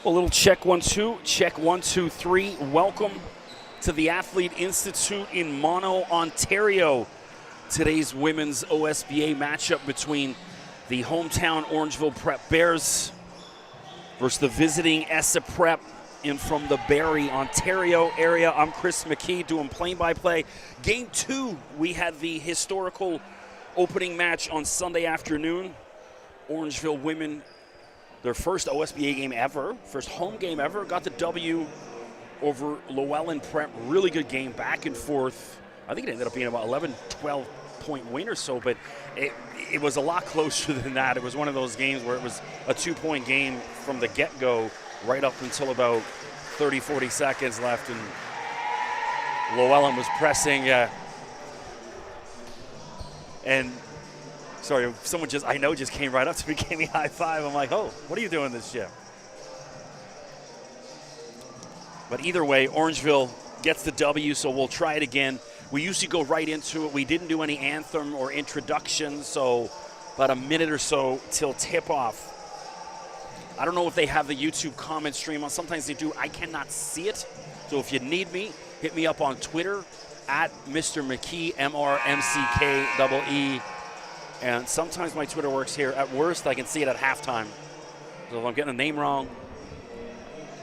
A little check 1 2, check 1 2 3. Welcome to the Athlete Institute in Mono, Ontario. Today's women's OSBA matchup between the hometown Orangeville Prep Bears versus the visiting Essa Prep in from the Barrie, Ontario area. I'm Chris McKee doing play-by-play. Game 2, we had the historical opening match on Sunday afternoon. Orangeville women, their first OSBA game ever, first home game ever, got the W over Llewellyn Prep. Really good game, back and forth. I think it ended up being about 11, 12-point win or so, but it was a lot closer than that. It was one of those games where it was a 2-point game from the get-go right up until about 30, 40 seconds left, and Llewellyn was pressing. And sorry, someone just came right up to me, gave me a high five. I'm like, oh, what are you doing this year? But either way, Orangeville gets the W, so we'll try it again. We usually go right into it. We didn't do any anthem or introduction, so about a minute or so till tip-off. I don't know if they have the YouTube comment stream on. Sometimes they do. I cannot see it. So if you need me, hit me up on Twitter at Mr. McKee, MRMCKEE. And sometimes my Twitter works here. At worst, I can see it at halftime. So if I'm getting the name wrong,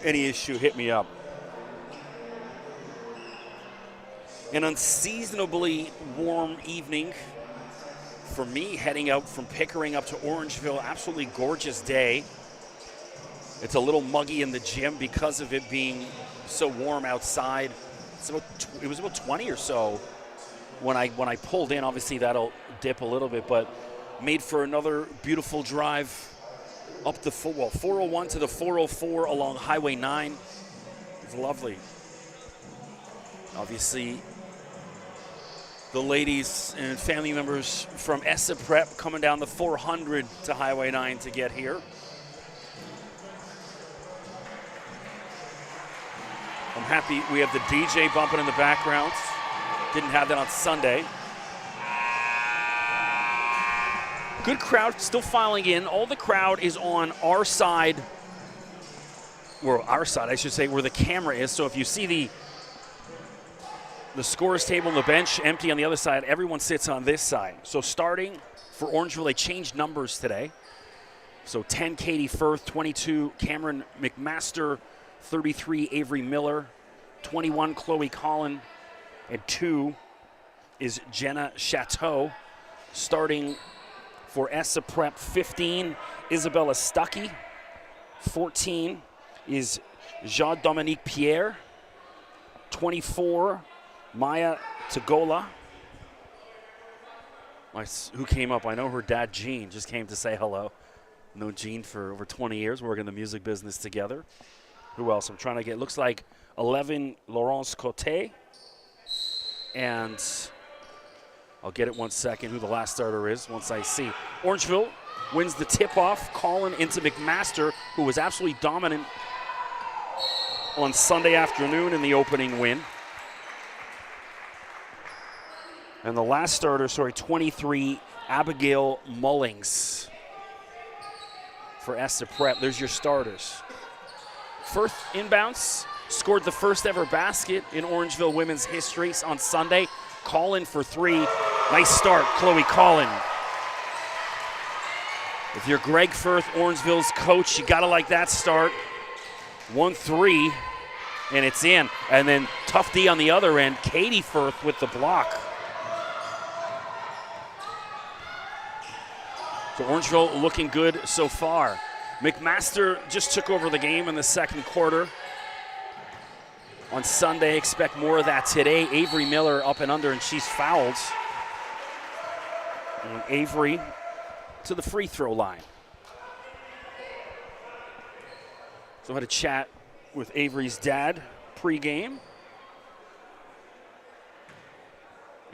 any issue, hit me up. An unseasonably warm evening for me heading out from Pickering up to Orangeville. Absolutely gorgeous day. It's a little muggy in the gym because of it being so warm outside. It was about 20 or so when I pulled in. Obviously that'll dip a little bit, but made for another beautiful drive up the 401 to the 404 along Highway 9. It's lovely. Obviously, the ladies and family members from Essa Prep coming down the 400 to Highway 9 to get here. I'm happy we have the DJ bumping in the background. Didn't have that on Sunday. Good crowd still filing in. All the crowd is on our side, or our side, I should say, where the camera is. So if you see the scores table and the bench empty on the other side, everyone sits on this side. So starting for Orangeville, they changed numbers today. So 10, Katie Firth, 22, Cameron McMaster, 33, Avery Miller, 21, Chloe Collin, and 2 is Jenna Chateau. Starting for Essa Prep, 15, Isabella Stuckey. 14 is Jean-Dominique Pierre. 24, Maya Tagola. Who came up? I know her dad, Gene, just came to say hello. Known Gene for over 20 years, working in the music business together. Who else? I'm trying to get, looks like 11, Laurence Cote. And I'll get it 1 second who the last starter is once I see. Orangeville wins the tip-off, calling into McMaster, who was absolutely dominant on Sunday afternoon in the opening win. And the last starter, 23, Abigail Mullings for Essa Prep. There's your starters. First inbounds, scored the first ever basket in Orangeville women's history on Sunday. Collin for 3. Nice start, Chloe Collin. If you're Greg Firth, Orangeville's coach, you gotta like that start. 1-3, and it's in. And then tough D on the other end, Katie Firth with the block. So Orangeville looking good so far. McMaster just took over the game in the second quarter. On Sunday, expect more of that today. Avery Miller up and under, and she's fouled. And Avery to the free throw line. So I had a chat with Avery's dad pregame.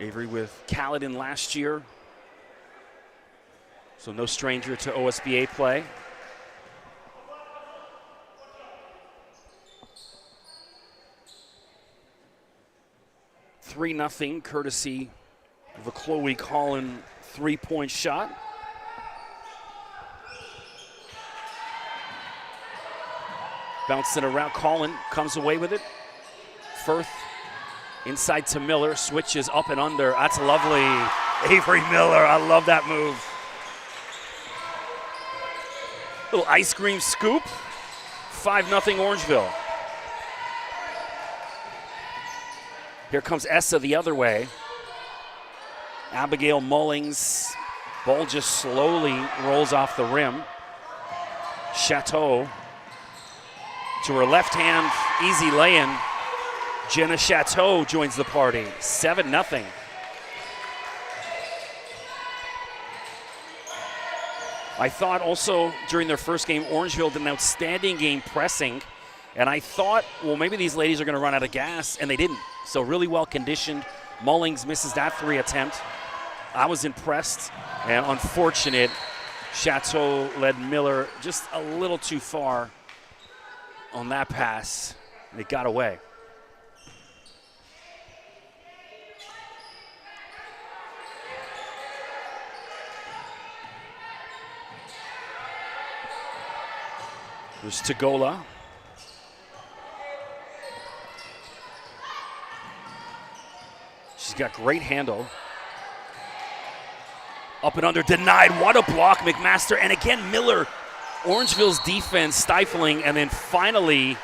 Avery with Caledon last year. So no stranger to OSBA play. 3-0, courtesy of a Chloe Collin three-point shot. Bouncing around, Collin comes away with it. Firth inside to Miller, switches up and under. That's lovely. Avery Miller, I love that move. Little ice cream scoop. 5-0 Orangeville. Here comes Essa the other way. Abigail Mullings. Ball just slowly rolls off the rim. Chateau to her left hand, easy lay-in. Jenna Chateau joins the party, 7-0. I thought also during their first game, Orangeville did an outstanding game pressing, and I thought, well, maybe these ladies are going to run out of gas, and they didn't. So really well conditioned. Mullings misses that 3 attempt. I was impressed, and unfortunate. Chateau led Miller just a little too far on that pass, and it got away. There's Tagola. She's got great handle. Up and under, denied. What a block, McMaster. And again, Miller, Orangeville's defense stifling, and then finally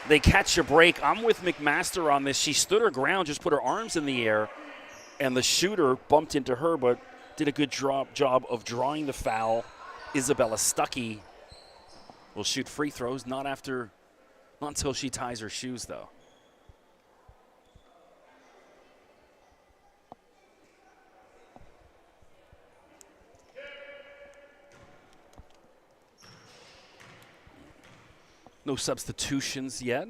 they catch a break. I'm with McMaster on this. She stood her ground, just put her arms in the air, and the shooter bumped into her, but did a good job of drawing the foul. Isabella Stuckey will shoot free throws, not until she ties her shoes, though. No substitutions yet.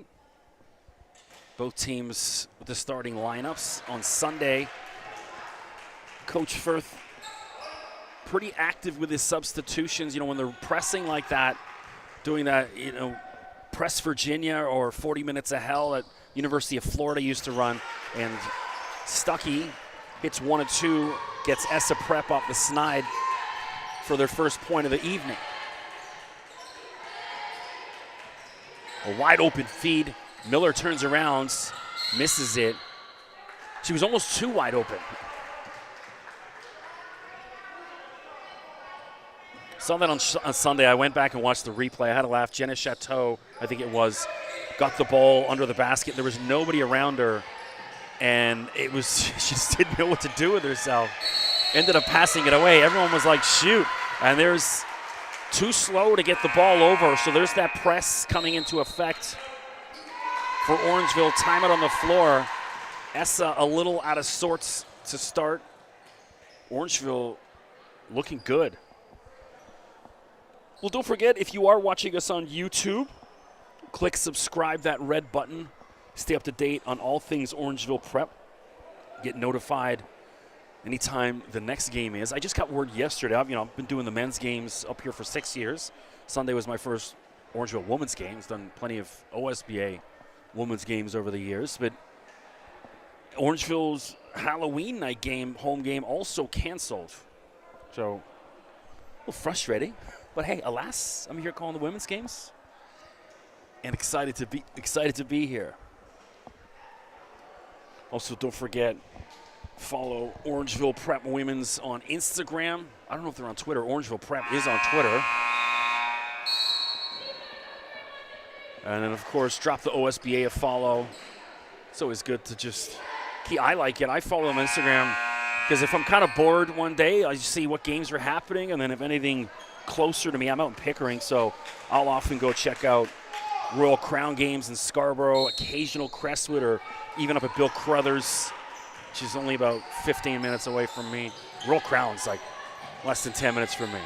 Both teams with the starting lineups on Sunday. Coach Firth pretty active with his substitutions. You know, when they're pressing like that, doing that, you know, Press Virginia or 40 Minutes of Hell that University of Florida used to run. And Stuckey hits 1 and 2, gets Essa Prep off the snide for their first point of the evening. A wide open feed. Miller turns around, misses it. She was almost too wide open. Saw that on Sunday. I went back and watched the replay. I had a laugh. Jenna Chateau, I think it was, got the ball under the basket. There was nobody around her, and it was she just didn't know what to do with herself. Ended up passing it away. Everyone was like, shoot. And there's too slow to get the ball over, so there's that press coming into effect for Orangeville. Timeout on the floor. Essa a little out of sorts to start. Orangeville looking good. Well, don't forget, if you are watching us on YouTube, click subscribe, that red button. Stay up to date on all things Orangeville Prep. Get notified anytime the next game is. I just got word yesterday. I've been doing the men's games up here for 6 years. Sunday was my first Orangeville women's games. Done plenty of OSBA women's games over the years. But Orangeville's Halloween night game, home game, also canceled. So a little frustrating. But hey, alas, I'm here calling the women's games, and excited to be here. Also, don't forget, follow Orangeville Prep Women's on Instagram. I don't know if they're on Twitter. Orangeville Prep is on Twitter. And then, of course, drop the OSBA a follow. It's always good to just I like it. I follow them on Instagram because if I'm kind of bored one day, I just see what games are happening, and then if anything closer to me, I'm out in Pickering, so I'll often go check out Royal Crown games in Scarborough, occasional Crestwood, or even up at Bill Crothers, which is only about 15 minutes away from me. Royal Crown's like less than 10 minutes from me.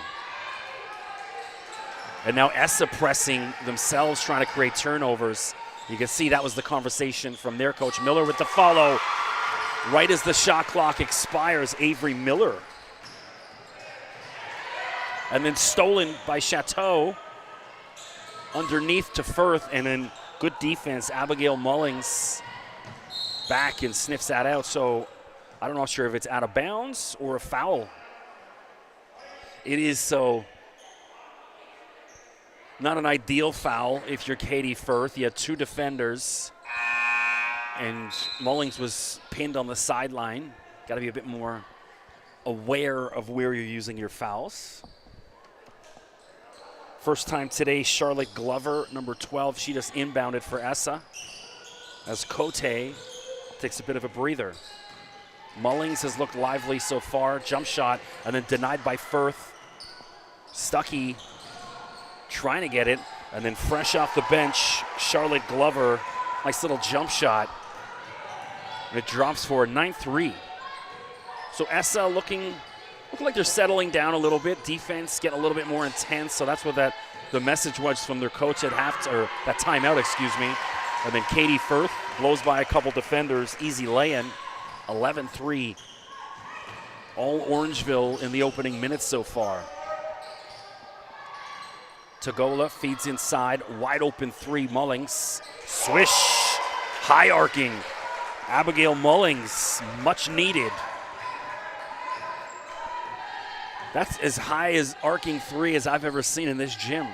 And now Essa pressing themselves, trying to create turnovers. You can see that was the conversation from their coach. Miller with the follow. Right as the shot clock expires, Avery Miller. And then stolen by Chateau. Underneath to Firth, and then good defense. Abigail Mullings back and sniffs that out. So I'm not sure if it's out of bounds or a foul. It is so. Not an ideal foul if you're Katie Firth. You had 2 defenders, and Mullings was pinned on the sideline. Got to be a bit more aware of where you're using your fouls. First time today, Charlotte Glover, number 12. She just inbounded for Essa as Cote takes a bit of a breather. Mullings has looked lively so far. Jump shot, and then denied by Firth. Stuckey trying to get it, and then fresh off the bench, Charlotte Glover, nice little jump shot. And it drops for 9-3. So Essa look like they're settling down a little bit. Defense getting a little bit more intense. So that's what the message was from their coach at that timeout, excuse me. And then Katie Firth blows by a couple defenders, easy lay-in, 11-3. All Orangeville in the opening minutes so far. Tagola feeds inside, wide open 3, Mullings. Swish, high arcing. Abigail Mullings, much needed. That's as high as arcing 3 as I've ever seen in this gym.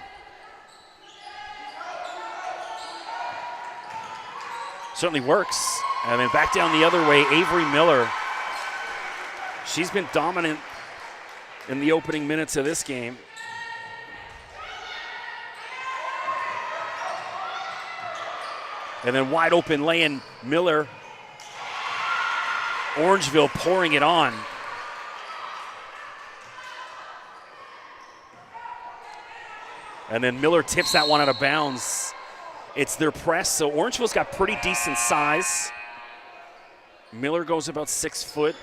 Certainly works. And then back down the other way, Avery Miller. She's been dominant in the opening minutes of this game. And then wide open lay-in, Miller. Orangeville pouring it on. And then Miller tips that one out of bounds. It's their press, so Orangeville's got pretty decent size. Miller goes about 6 foot.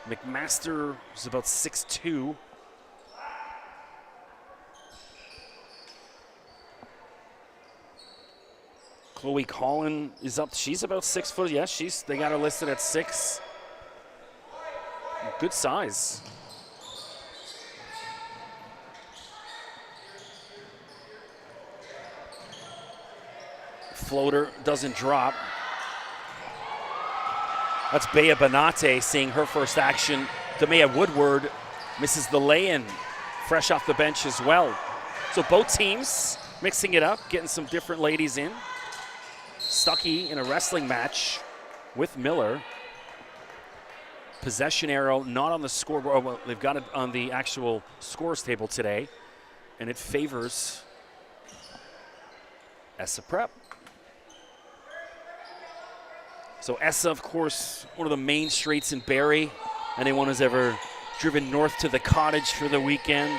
McMaster is about 6'2". Chloe Collin is up. She's about 6 foot. Yes, they got her listed at 6. Good size. Floater doesn't drop. That's Bea Benate seeing her first action. Demea Woodward misses the lay-in, fresh off the bench as well. So both teams mixing it up, getting some different ladies in. Stuckey in a wrestling match with Miller. Possession arrow not on the scoreboard. Oh, well, they've got it on the actual scores table today, and it favors Essa Prep. So Essa, of course, one of the main streets in Barrie. Anyone who's ever driven north to the cottage for the weekend,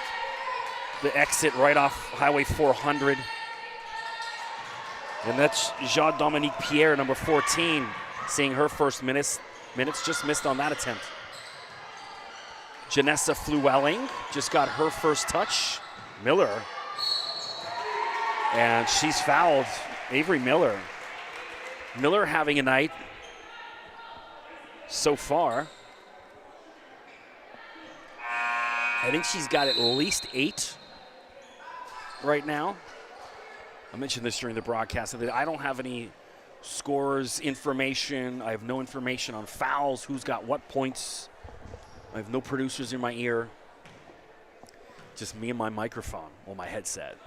the exit right off Highway 400. And that's Jean-Dominique Pierre, number 14, seeing her first minutes, just missed on that attempt. Janessa Flewelling just got her first touch. Miller. And she's fouled. Avery Miller. Miller having a night so far. I think she's got at least 8 right now. I mentioned this during the broadcast. I don't have any scores information. I have no information on fouls, who's got what points. I have no producers in my ear. Just me and my microphone, or my headset.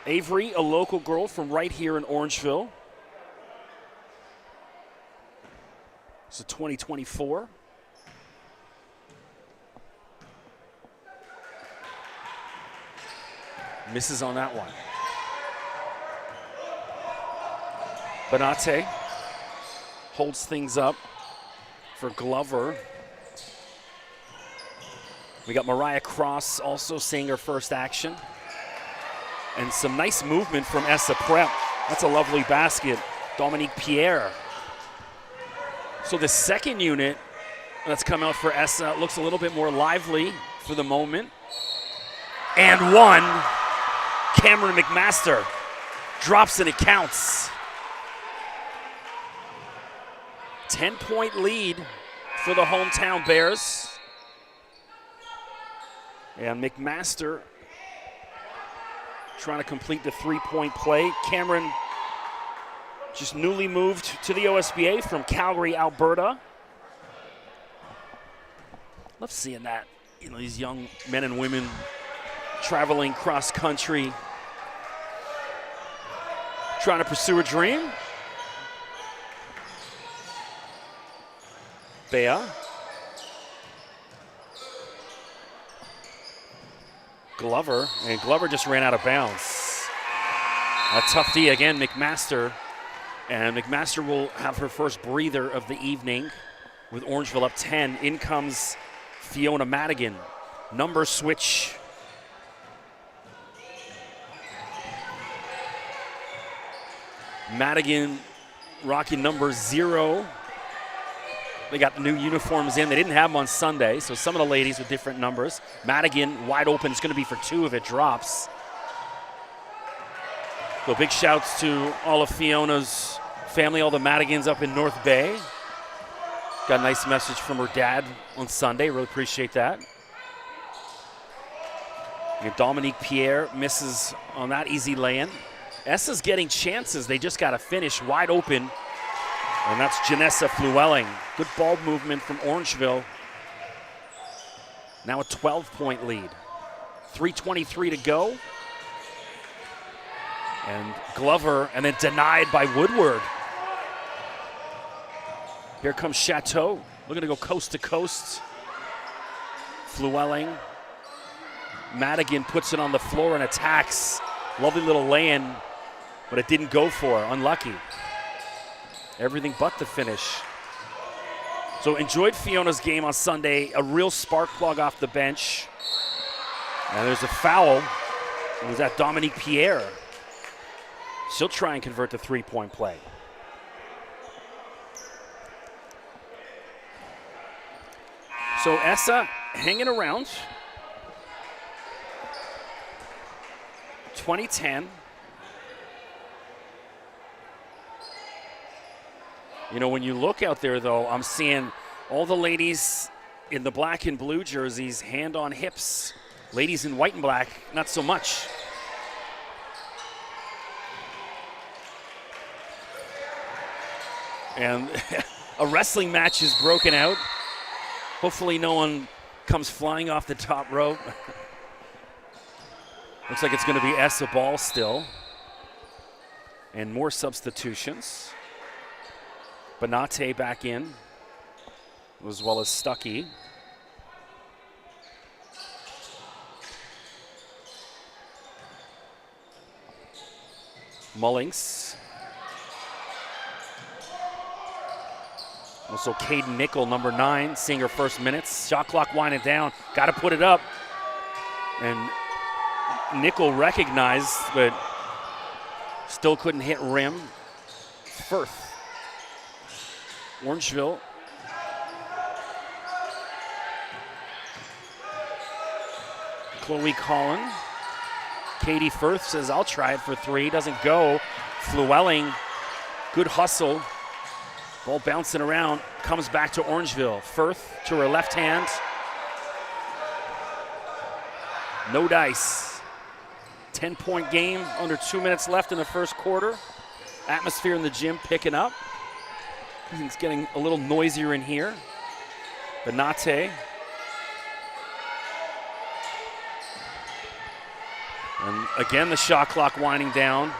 Avery, a local girl from right here in Orangeville. It's a 2024. Misses on that one. Benate holds things up for Glover. We got Mariah Cross also seeing her first action. And some nice movement from Essa Prep. That's a lovely basket. Dominique Pierre. So the second unit that's come out for Essa looks a little bit more lively for the moment. And one. Cameron McMaster drops and it counts. 10-point lead for the hometown Bears. And McMaster trying to complete the 3-point play. Cameron just newly moved to the OSBA from Calgary, Alberta. Love seeing that these young men and women traveling cross country, trying to pursue a dream. Bea. Glover, and Glover just ran out of bounds. A tough D again, McMaster. And McMaster will have her first breather of the evening with Orangeville up 10. In comes Fiona Madigan. Number switch. Madigan rocking number 0. They got the new uniforms in. They didn't have them on Sunday, so some of the ladies with different numbers. Madigan wide open. It's going to be for 2 if it drops. So big shouts to all of Fiona's family, all the Madigans up in North Bay. Got a nice message from her dad on Sunday. Really appreciate that. And Dominique Pierre misses on that easy lay-in. Essa's getting chances. They just got to finish wide open. And that's Janessa Flewelling. Good ball movement from Orangeville. Now a 12-point lead. 3:23 to go. And Glover, and then denied by Woodward. Here comes Chateau. Looking to go coast to coast. Flewelling. Madigan puts it on the floor and attacks. Lovely little lay-in, but it didn't go for her. Unlucky. Everything but the finish. So enjoyed Fiona's game on Sunday. A real spark plug off the bench. And there's a foul. It was at Dominique Pierre. She'll try and convert the 3-point play. So Essa hanging around. 2010. You know, when you look out there, though, I'm seeing all the ladies in the black and blue jerseys, hand on hips. Ladies in white and black, not so much. And a wrestling match is broken out. Hopefully no one comes flying off the top rope. Looks like it's going to be Essa ball still. And more substitutions. Benate back in, as well as Stuckey. Mullings. Also Caden Nickel, number 9, seeing her first minutes. Shot clock winding down, got to put it up. And Nickel recognized, but still couldn't hit rim. Firth. Orangeville. Chloe Collin. Katie Firth says, I'll try it for 3. Doesn't go. Flewelling. Good hustle. Ball bouncing around. Comes back to Orangeville. Firth to her left hand. No dice. 10-point game. Under 2 minutes left in the first quarter. Atmosphere in the gym picking up. It's getting a little noisier in here. Benate. And again, the shot clock winding down.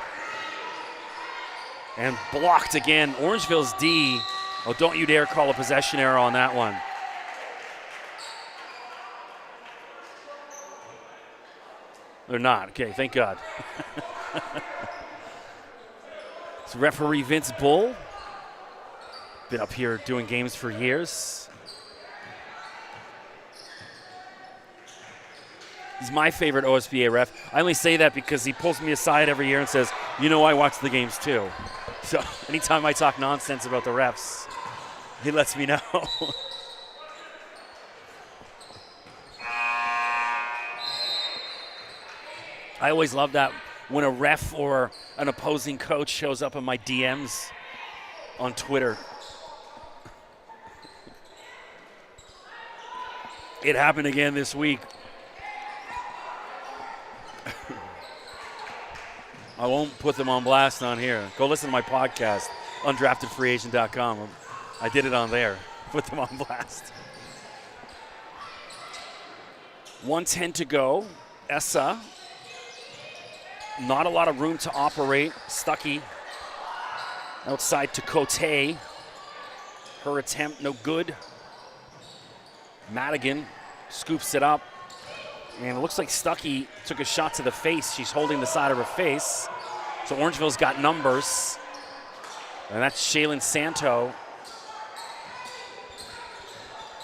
And blocked again. Orangeville's D. Oh, don't you dare call a possession error on that one. They're not. Okay, thank God. It's referee Vince Bull. Been up here doing games for years. He's my favorite OSBA ref. I only say that because he pulls me aside every year and says, you know I watch the games too. So anytime I talk nonsense about the refs, he lets me know. I always love that when a ref or an opposing coach shows up in my DMs on Twitter. It happened again this week. I won't put them on blast on here. Go listen to my podcast, undraftedfreeagent.com. I did it on there. Put them on blast. 1:10 to go. Essa. Not a lot of room to operate. Stuckey outside to Cote. Her attempt no good. Madigan scoops it up. And it looks like Stuckey took a shot to the face. She's holding the side of her face. So Orangeville's got numbers. And that's Shaylin Santo.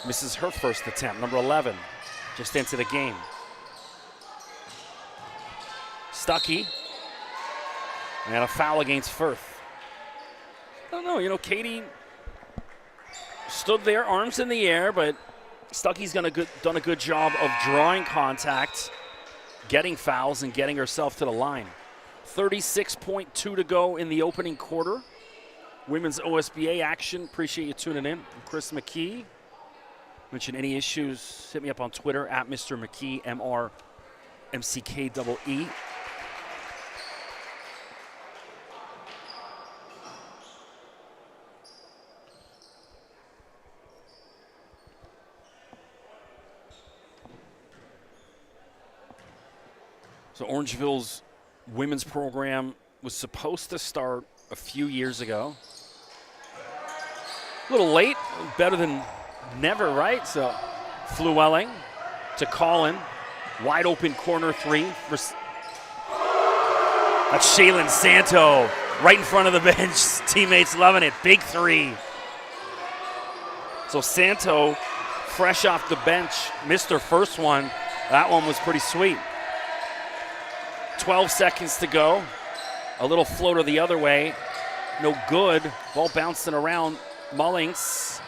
Misses her first attempt, number 11. Just into the game. Stuckey. And a foul against Firth. I don't know, Katie stood there, arms in the air, but Stuckey's done a good job of drawing contact, getting fouls, and getting herself to the line. 36.2 to go in the opening quarter. Women's OSBA action. Appreciate you tuning in. I'm Chris McKee. Mention any issues, hit me up on Twitter at Mr. McKee, MRMCKEE. So Orangeville's women's program was supposed to start a few years ago. A little late, better than never, right? So Flewelling to Collin. Wide open corner three. That's Shaylin Santo right in front of the bench. Teammates loving it. Big three. So Santo, fresh off the bench, missed her first one. That one was pretty sweet. 12 seconds to go. A little floater the other way. No good. Ball bouncing around. Mullings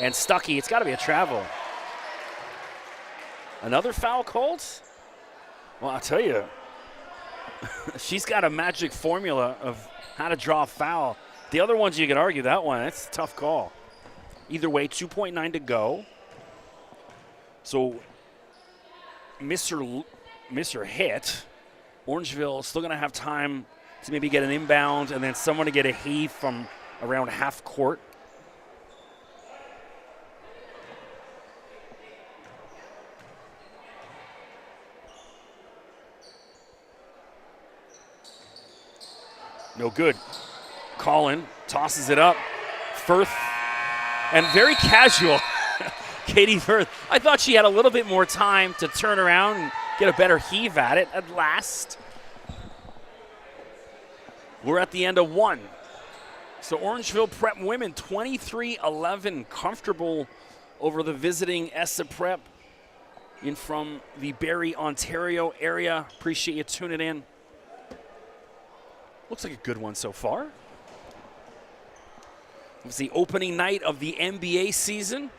and Stuckey. It's got to be a travel. Another foul called? Well, I'll tell you, she's got a magic formula of how to draw a foul. The other ones you could argue that one. That's a tough call. Either way, 2.9 to go. So miss her hit. Orangeville still going to have time to maybe get an inbound and then someone to get a heave from around half court. No good. Collin tosses it up. Firth, and very casual. Katie Firth. I thought she had a little bit more time to turn around and get a better heave at it at last. We're at the end of one. So Orangeville Prep women 23-11, comfortable over the visiting Essa Prep in from the Barrie, Ontario area. Appreciate you tuning in. Looks like a good one so far. It was the opening night of the NBA season.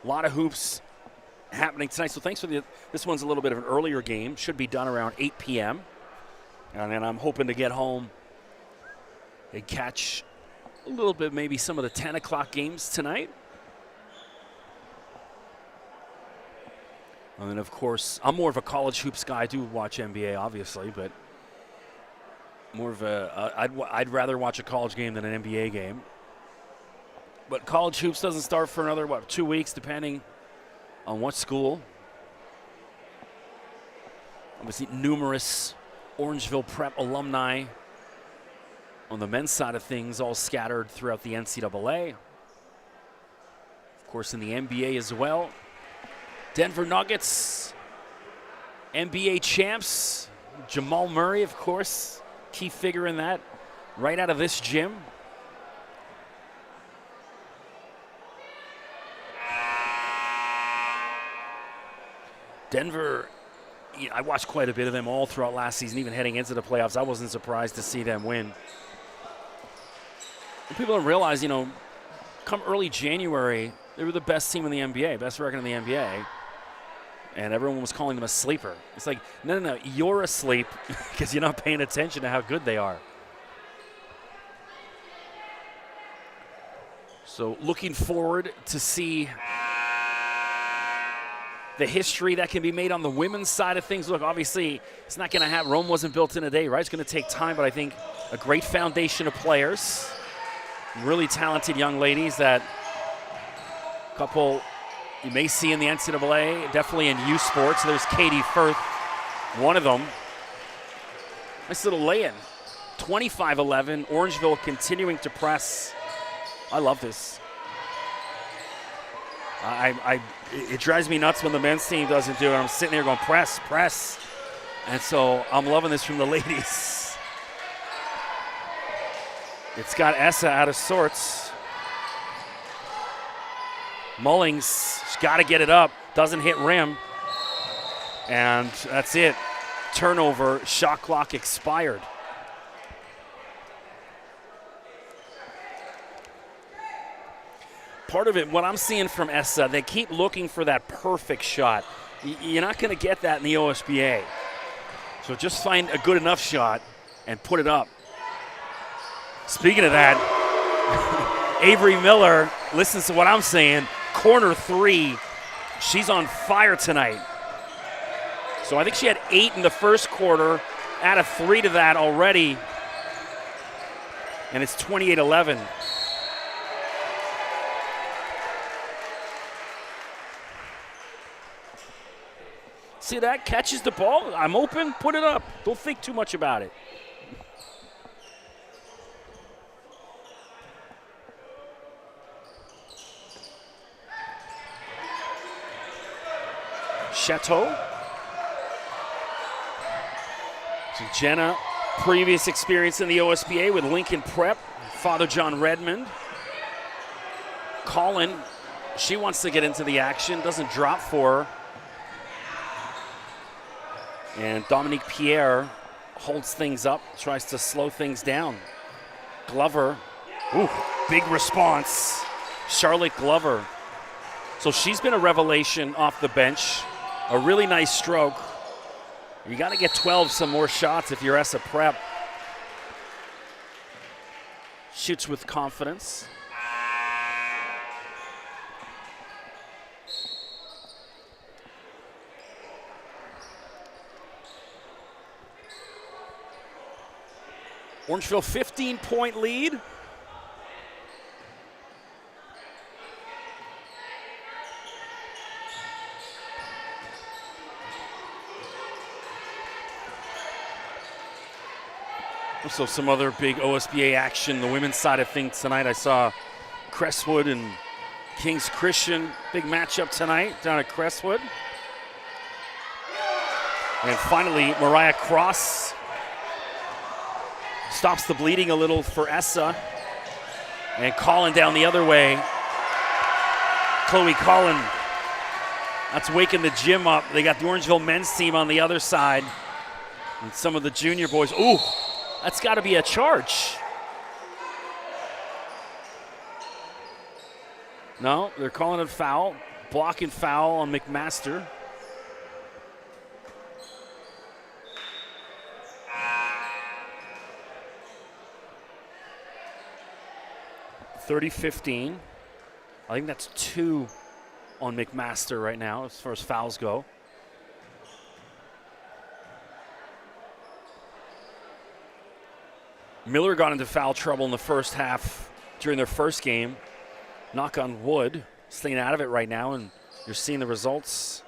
A lot of hoops happening tonight. So thanks for this one's a little bit of an earlier game. Should be done around 8 p.m. And then I'm hoping to get home and catch a little bit, maybe some of the 10 o'clock games tonight. And then, of course, I'm more of a college hoops guy. I do watch NBA, obviously, but more of I'd rather watch a college game than an NBA game. But college hoops doesn't start for another, 2 weeks, depending on what school. Obviously, numerous Orangeville Prep alumni on the men's side of things, all scattered throughout the NCAA. Of course, in the NBA as well. Denver Nuggets, NBA champs. Jamal Murray, of course, key figure in that, right out of this gym. Denver, I watched quite a bit of them all throughout last season, even heading into the playoffs. I wasn't surprised to see them win. And people don't realize, come early January, they were the best team in the NBA, best record in the NBA. And everyone was calling them a sleeper. It's like, no, you're asleep because you're not paying attention to how good they are. So looking forward to see the history that can be made on the women's side of things. Look, obviously, it's not going to have, Rome wasn't built in a day, right? It's going to take time, but I think a great foundation of players, really talented young ladies that couple you may see in the NCAA, definitely in U Sports. There's Katie Firth, one of them. Nice little lay-in. 25-11. Orangeville continuing to press. I love this. It drives me nuts when the men's team doesn't do it. I'm sitting there going, press, press. And so I'm loving this from the ladies. It's got Essa out of sorts. Mullings, she's got to get it up. Doesn't hit rim. And that's it. Turnover, shot clock expired. Part of it, what I'm seeing from Essa, they keep looking for that perfect shot. You're not going to get that in the OSBA. So just find a good enough shot and put it up. Speaking of that, Avery Miller listens to what I'm saying. Corner three, she's on fire tonight. So I think she had 8 in the first quarter, add a 3 to that already, and it's 28-11. See that? Catches the ball. I'm open. Put it up. Don't think too much about it. Chateau. So Jenna, previous experience in the OSBA with Lincoln Prep, Father John Redmond. Colin, she wants to get into the action, doesn't drop for her. And Dominique Pierre holds things up, tries to slow things down. Glover, ooh, big response. Charlotte Glover. So she's been a revelation off the bench. A really nice stroke. You got to get 12 some more shots if you're Essa Prep. Shoots with confidence. Orangeville 15-point lead. Also some other big OSBA action. The women's side of things tonight. I saw Crestwood and King's Christian. Big matchup tonight down at Crestwood. And finally, Mariah Cross stops the bleeding a little for Essa. And Collin down the other way. Chloe Collin. That's waking the gym up. They got the Orangeville men's team on the other side. And some of the junior boys. Ooh, that's got to be a charge. No, they're calling it foul. Blocking foul on McMaster. (30-15). I think that's 2 on McMaster right now as far as fouls go. Miller got into foul trouble in the first half during their first game. Knock on wood, staying out of it right now, and you're seeing the results.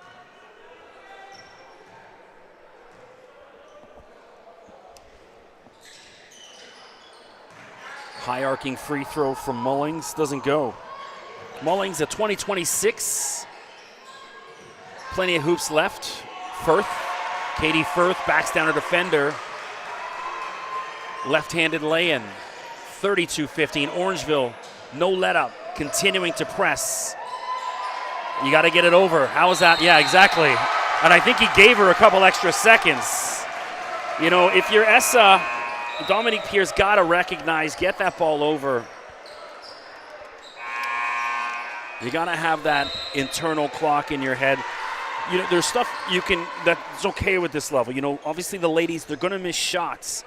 High arcing free throw from Mullings, doesn't go. Mullings at 20-26. Plenty of hoops left. Firth, Katie Firth backs down her defender. Left-handed lay-in, 32-15. Orangeville, no let-up, continuing to press. You got to get it over. How is that? Yeah, exactly. And I think he gave her a couple extra seconds. You know, if you're Essa, Dominique Pierre's got to recognize, get that ball over. You got to have that internal clock in your head. You know, there's stuff you can, that's okay with this level. You know, obviously the ladies, they're going to miss shots.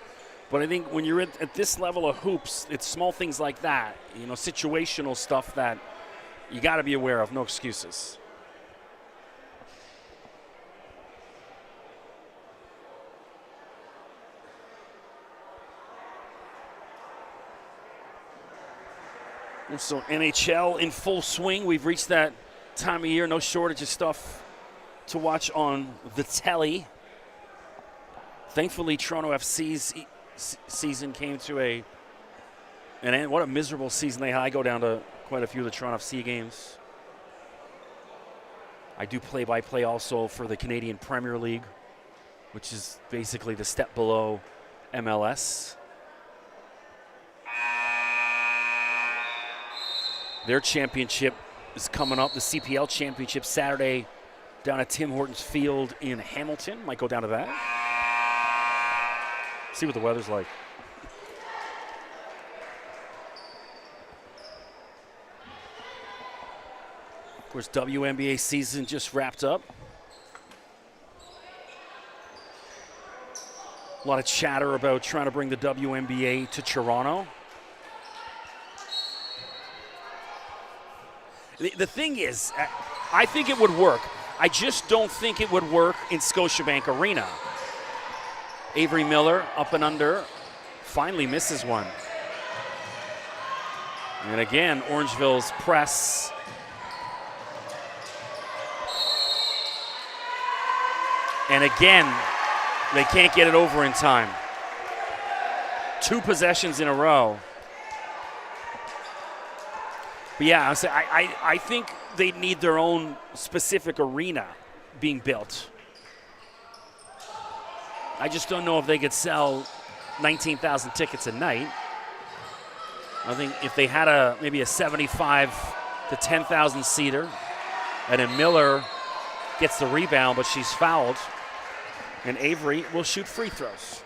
But I think when you're at this level of hoops, it's small things like that, you know, situational stuff that you got to be aware of. No excuses. So NHL in full swing. We've reached that time of year, no shortage of stuff to watch on the telly. Thankfully, Toronto FC's season came to an end. What a miserable season they had. I go down to quite a few of the Toronto FC games. I do play-by-play also for the Canadian Premier League, which is basically the step below MLS. Their championship is coming up, the CPL championship, Saturday down at Tim Hortons Field in Hamilton. Might go down to that. See what the weather's like. Of course, WNBA season just wrapped up. A lot of chatter about trying to bring the WNBA to Toronto. The thing is, I think it would work. I just don't think it would work in Scotiabank Arena. Avery Miller up and under, finally misses one. And again, Orangeville's press. And again, they can't get it over in time. 2 possessions in a row. But yeah, I think they need their own specific arena being built. I just don't know if they could sell 19,000 tickets a night. I think if they had maybe a 75 to 10,000 seater, and then Miller gets the rebound, but she's fouled, and Avery will shoot free throws.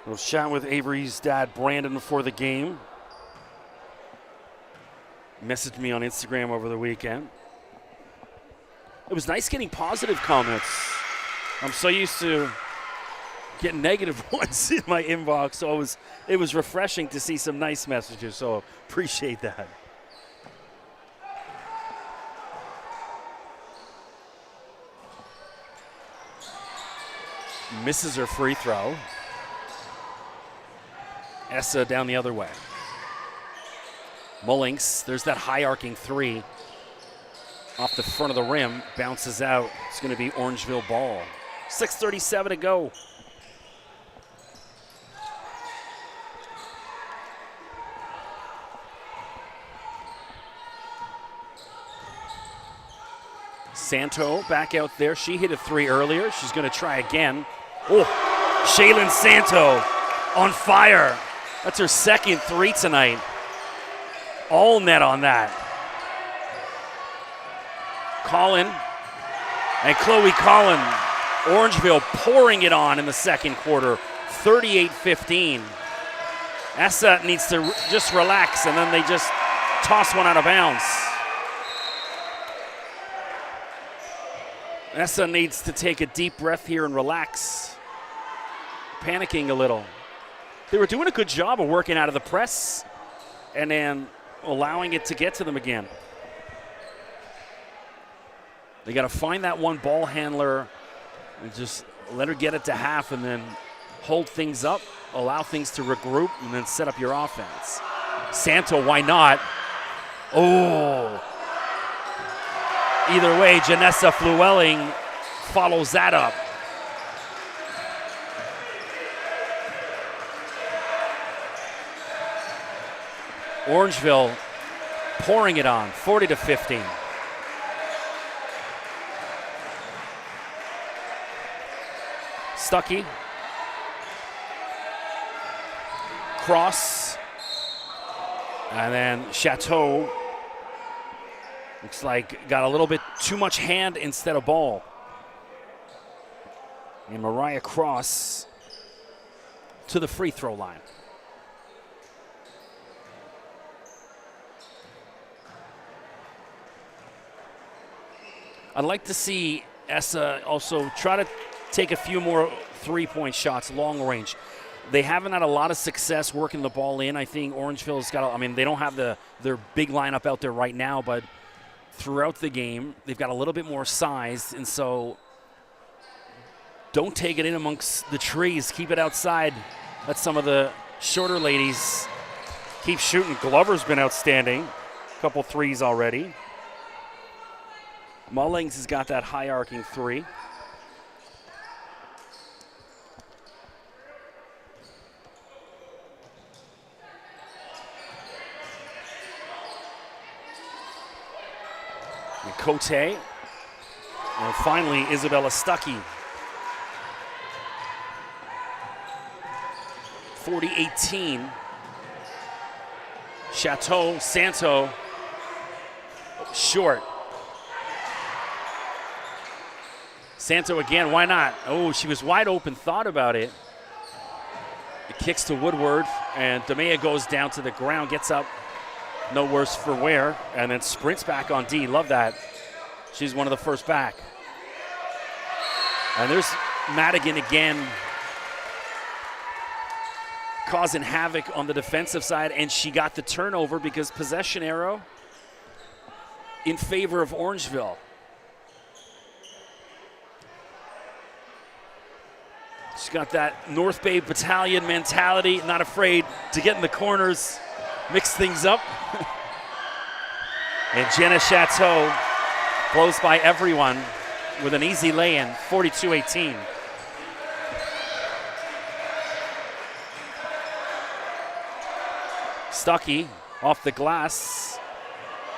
We'll chat with Avery's dad, Brandon, before the game. Messaged me on Instagram over the weekend. It was nice getting positive comments. I'm so used to getting negative ones in my inbox, so it was refreshing to see some nice messages, so appreciate that. Misses her free throw. Essa down the other way. Mullings, there's that high arcing 3 off the front of the rim, bounces out. It's going to be Orangeville ball. 6:37 to go. Santo back out there. She hit a 3 earlier. She's going to try again. Oh, Shaylin Santo on fire. That's her second 3 tonight. All net on that. Collin and Chloe Collin. Orangeville pouring it on in the second quarter. 38-15. Essa needs to just relax, and then they just toss one out of bounds. Essa needs to take a deep breath here and relax. Panicking a little. They were doing a good job of working out of the press and then allowing it to get to them again. They got to find that one ball handler and just let her get it to half and then hold things up, allow things to regroup, and then set up your offense. Santo, why not? Oh. Either way, Janessa Flewelling follows that up. Orangeville pouring it on, 40-15. Stuckey. Cross. And then Chateau. Looks like got a little bit too much hand instead of ball. And Mariah Cross to the free throw line. I'd like to see Essa also try to take a few more three-point shots, long range. They haven't had a lot of success working the ball in. I think Orangeville's got, they don't have their big lineup out there right now, but throughout the game, they've got a little bit more size, and so don't take it in amongst the trees. Keep it outside. Let some of the shorter ladies keep shooting. Glover's been outstanding. A couple threes already. Mullings has got that high arcing three. And Cote. And finally, Isabella Stuckey. 40-18. Chateau, Santo, short. Santo again, why not? Oh, she was wide open, thought about it. It kicks to Woodward, and DeMea goes down to the ground, gets up, no worse for wear, and then sprints back on D. Love that. She's one of the first back. And there's Madigan again, causing havoc on the defensive side, and she got the turnover because possession arrow in favor of Orangeville. She's got that North Bay Battalion mentality, not afraid to get in the corners, mix things up. And Jenna Chateau blows by everyone with an easy lay-in, 42-18. Stuckey off the glass,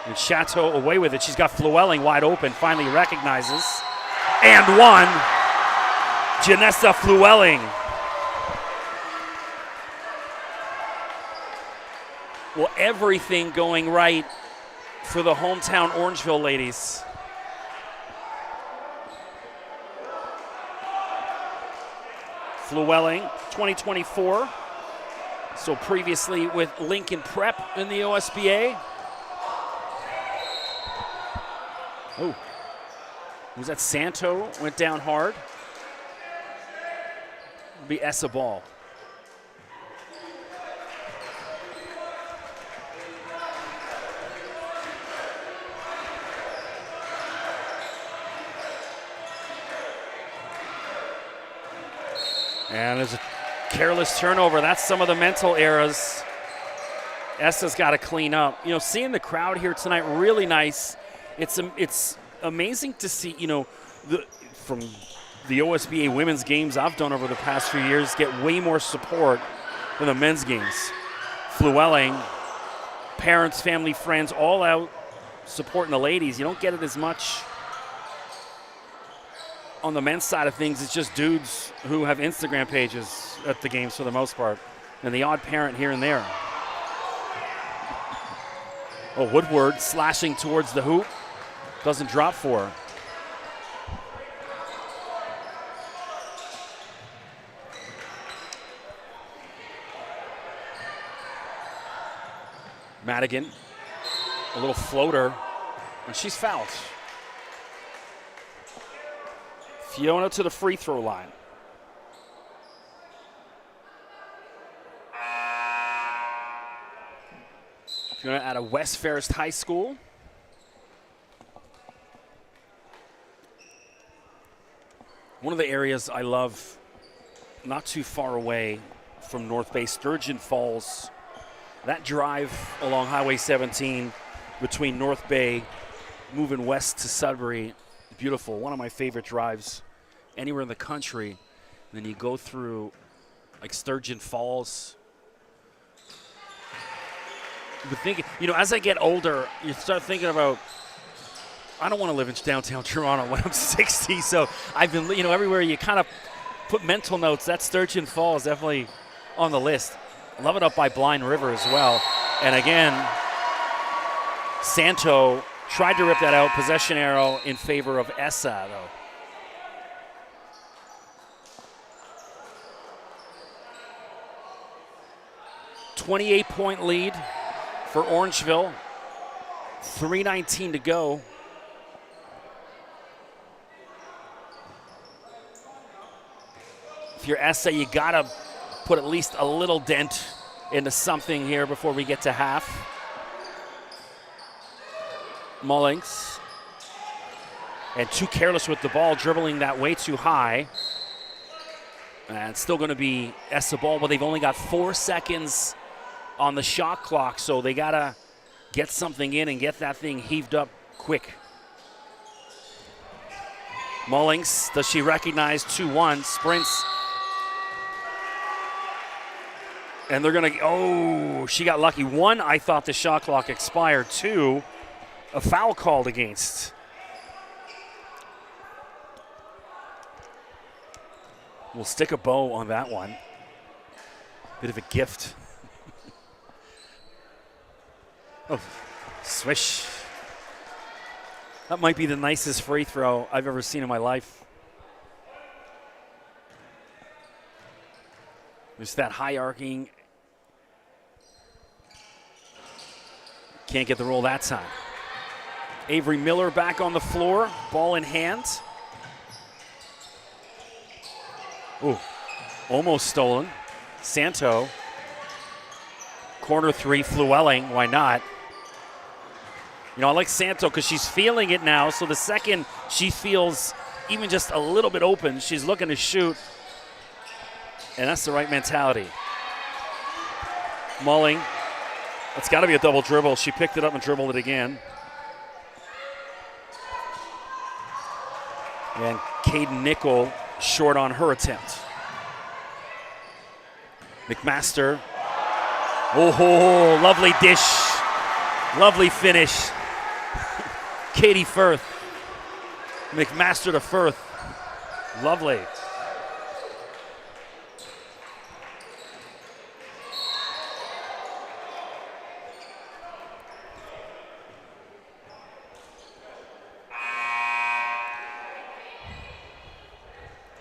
and Chateau away with it. She's got Flewelling wide open, finally recognizes, and one. Janessa Flewelling. Well, everything going right for the hometown Orangeville ladies. Flewelling, 2024. So previously with Lincoln Prep in the OSBA. Oh, was that Santo? Went down hard. It'll be Essa ball. And there's a careless turnover. That's some of the mental errors Essa's got to clean up. You know, seeing the crowd here tonight, really nice. It's amazing to see, you know, from the OSBA women's games I've done over the past few years, get way more support than the men's games. Flewelling, parents, family, friends, all out supporting the ladies. You don't get it as much on the men's side of things. It's just dudes who have Instagram pages at the games for the most part, and the odd parent here and there. Oh, Woodward slashing towards the hoop. Doesn't drop for her. Madigan, a little floater, and she's fouled. Fiona to the free throw line. Fiona out of West Ferris High School. One of the areas I love, not too far away from North Bay, Sturgeon Falls. That drive along Highway 17 between North Bay, moving west to Sudbury, beautiful. One of my favorite drives anywhere in the country. And then you go through like Sturgeon Falls. But thinking, you know, as I get older, you start thinking about, I don't want to live in downtown Toronto when I'm 60. So I've been, you know, everywhere you kind of put mental notes. That Sturgeon Falls definitely on the list. Love it up by Blind River as well. And again, Santo tried to rip that out. Possession arrow in favor of Essa, though. $28-point lead for Orangeville. 3:19 to go. If you're Essa, you gotta put at least a little dent into something here before we get to half. Mullings. And too careless with the ball, dribbling that way too high. And it's still going to be Essa ball, but they've only got 4 seconds on the shot clock, so they got to get something in and get that thing heaved up quick. Mullings, does she recognize 2-1, sprints. And they're going to, oh, she got lucky. 1, I thought the shot clock expired. 2, a foul called against. We'll stick a bow on that one. Bit of a gift. Oh, swish. That might be the nicest free throw I've ever seen in my life. There's that high arcing. Can't get the roll that time. Avery Miller back on the floor, ball in hand. Ooh, almost stolen. Santo. Corner 3, Flewelling, why not? You know, I like Santo because she's feeling it now, so the second she feels even just a little bit open, she's looking to shoot. And that's the right mentality. Mulling. It's got to be a double dribble. She picked it up and dribbled it again. And Caden Nickel short on her attempt. McMaster. Oh, lovely dish. Lovely finish. Katie Firth. McMaster to Firth. Lovely.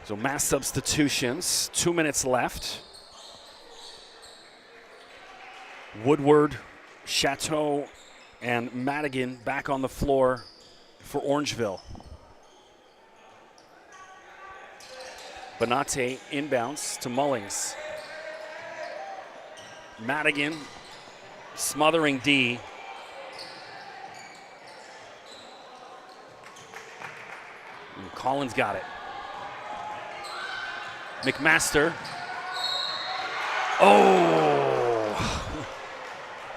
So mass substitutions, 2 minutes left. Woodward, Chateau, and Madigan back on the floor for Orangeville. Bonate inbounds to Mullings. Madigan smothering D. And Collins got it. McMaster. Oh!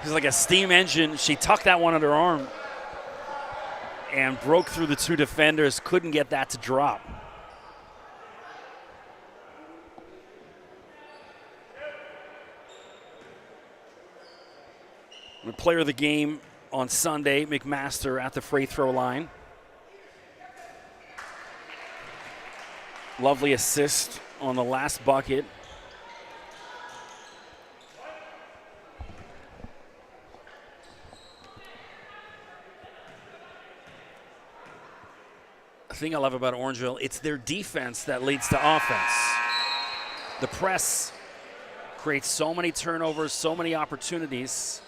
He's like a steam engine. She tucked that one under her arm and broke through the 2 defenders. Couldn't get that to drop. The player of the game on Sunday, McMaster at the free throw line. Lovely assist on the last bucket. The thing I love about Orangeville, it's their defense that leads to offense. The press creates so many turnovers, so many opportunities.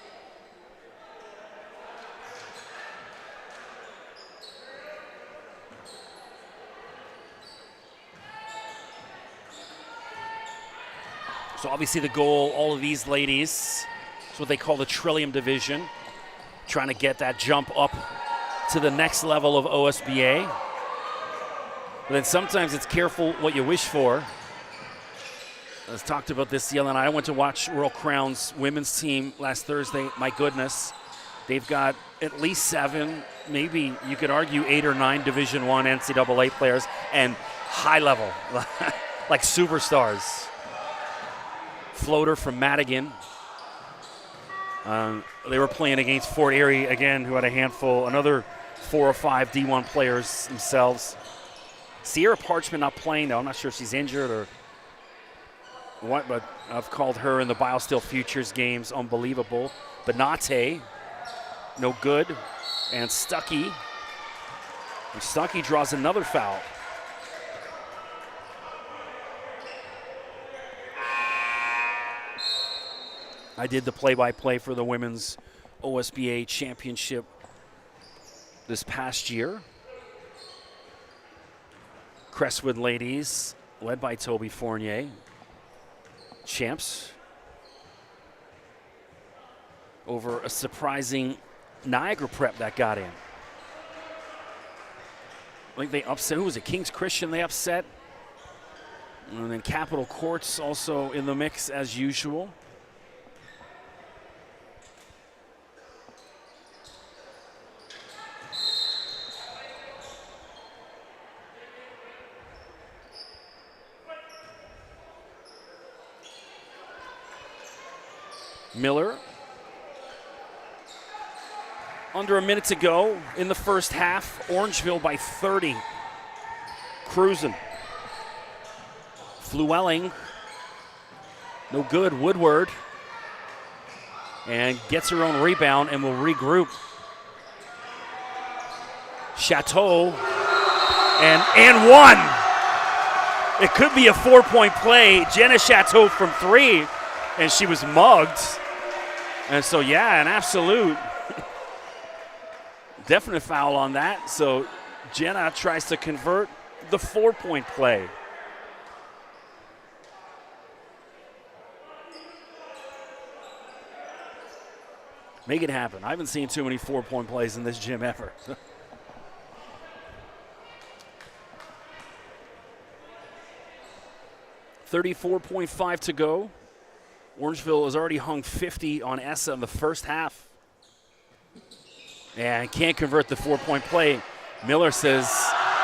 So obviously the goal, all of these ladies, it's what they call the Trillium Division, trying to get that jump up to the next level of OSBA. But then sometimes it's careful what you wish for. I was talked about this the other night. I went to watch Royal Crown's women's team last Thursday. My goodness, they've got at least 7, maybe you could argue 8 or 9 Division I NCAA players, and high level, like superstars. Floater from Madigan. They were playing against Fort Erie again, who had a handful, another 4 or 5 D1 players themselves. Sierra Parchment not playing, though. I'm not sure if she's injured or what, but I've called her in the BioSteel Futures games unbelievable. Bonate, no good. And Stuckey. And Stuckey draws another foul. I did the play-by-play for the Women's OSBA Championship this past year. Crestwood ladies, led by Toby Fournier. champs over a surprising Niagara Prep that got in. I think they upset, who was it, King's Christian they upset. And then Capital Courts also in the mix as usual. Miller. Under a minute to go in the first half. Orangeville by 30. Cruising. Flewelling. No good. Woodward. And gets her own rebound and will regroup. Chateau. And one. It could be a 4-point play. Jenna Chateau from 3. And she was mugged. And so, yeah, an absolute definite foul on that. So Jenna tries to convert the 4-point play. Make it happen. I haven't seen too many 4-point plays in this gym ever. 34.5 to go. Orangeville has already hung 50 on Essa in the first half. And can't convert the 4-point play. Miller says,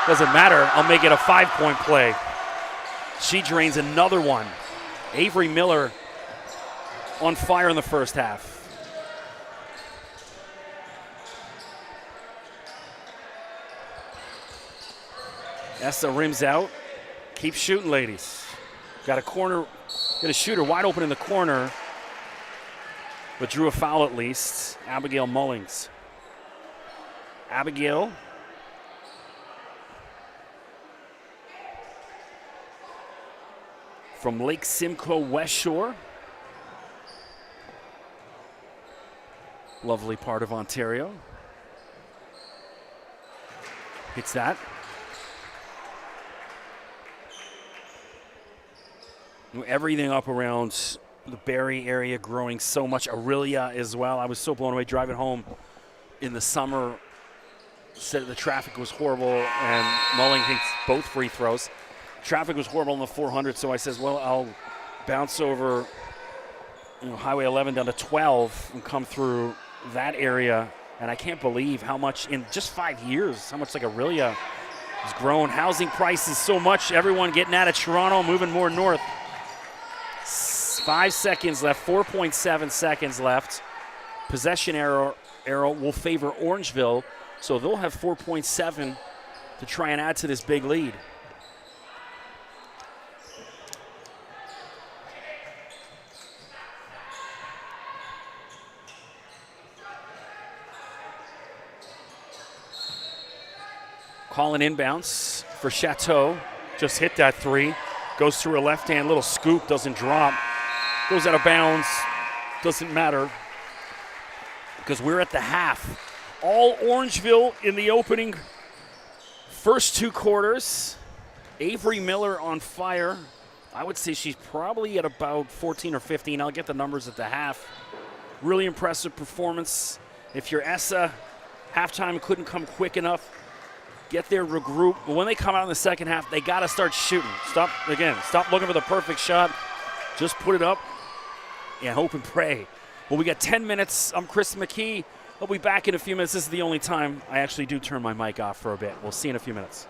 doesn't matter, I'll make it a 5-point play. She drains another one. Avery Miller on fire in the first half. Essa rims out. Keep shooting, ladies. Got a corner. Got a shooter wide open in the corner, but drew a foul at least. Abigail Mullings. Abigail. From Lake Simcoe West Shore. Lovely part of Ontario. Hits that. Everything up around the Barrie area growing so much. Aurelia as well. I was so blown away driving home in the summer. Said the traffic was horrible, and Mulling hits both free throws. Traffic was horrible on the 400, so I says, well, I'll bounce over Highway 11 down to 12 and come through that area. And I can't believe how much in just 5 years, how much like Aurelia has grown. Housing prices so much. Everyone getting out of Toronto, moving more north. 5 seconds left, 4.7 seconds left. Possession arrow will favor Orangeville, so they'll have 4.7 to try and add to this big lead. Calling inbounds for Chateau. Just hit that 3. Goes through a left hand, little scoop, doesn't drop. Goes out of bounds, doesn't matter. Because we're at the half. All Orangeville in the opening first 2 quarters. Avery Miller on fire. I would say she's probably at about 14 or 15. I'll get the numbers at the half. Really impressive performance. If you're Essa, halftime couldn't come quick enough. Get there, regroup. But when they come out in the second half, they got to start shooting. Stop looking for the perfect shot. Just put it up and hope and pray. Well, we got 10 minutes. I'm Chris McKee. I'll be back in a few minutes. This is the only time I actually do turn my mic off for a bit. We'll see you in a few minutes.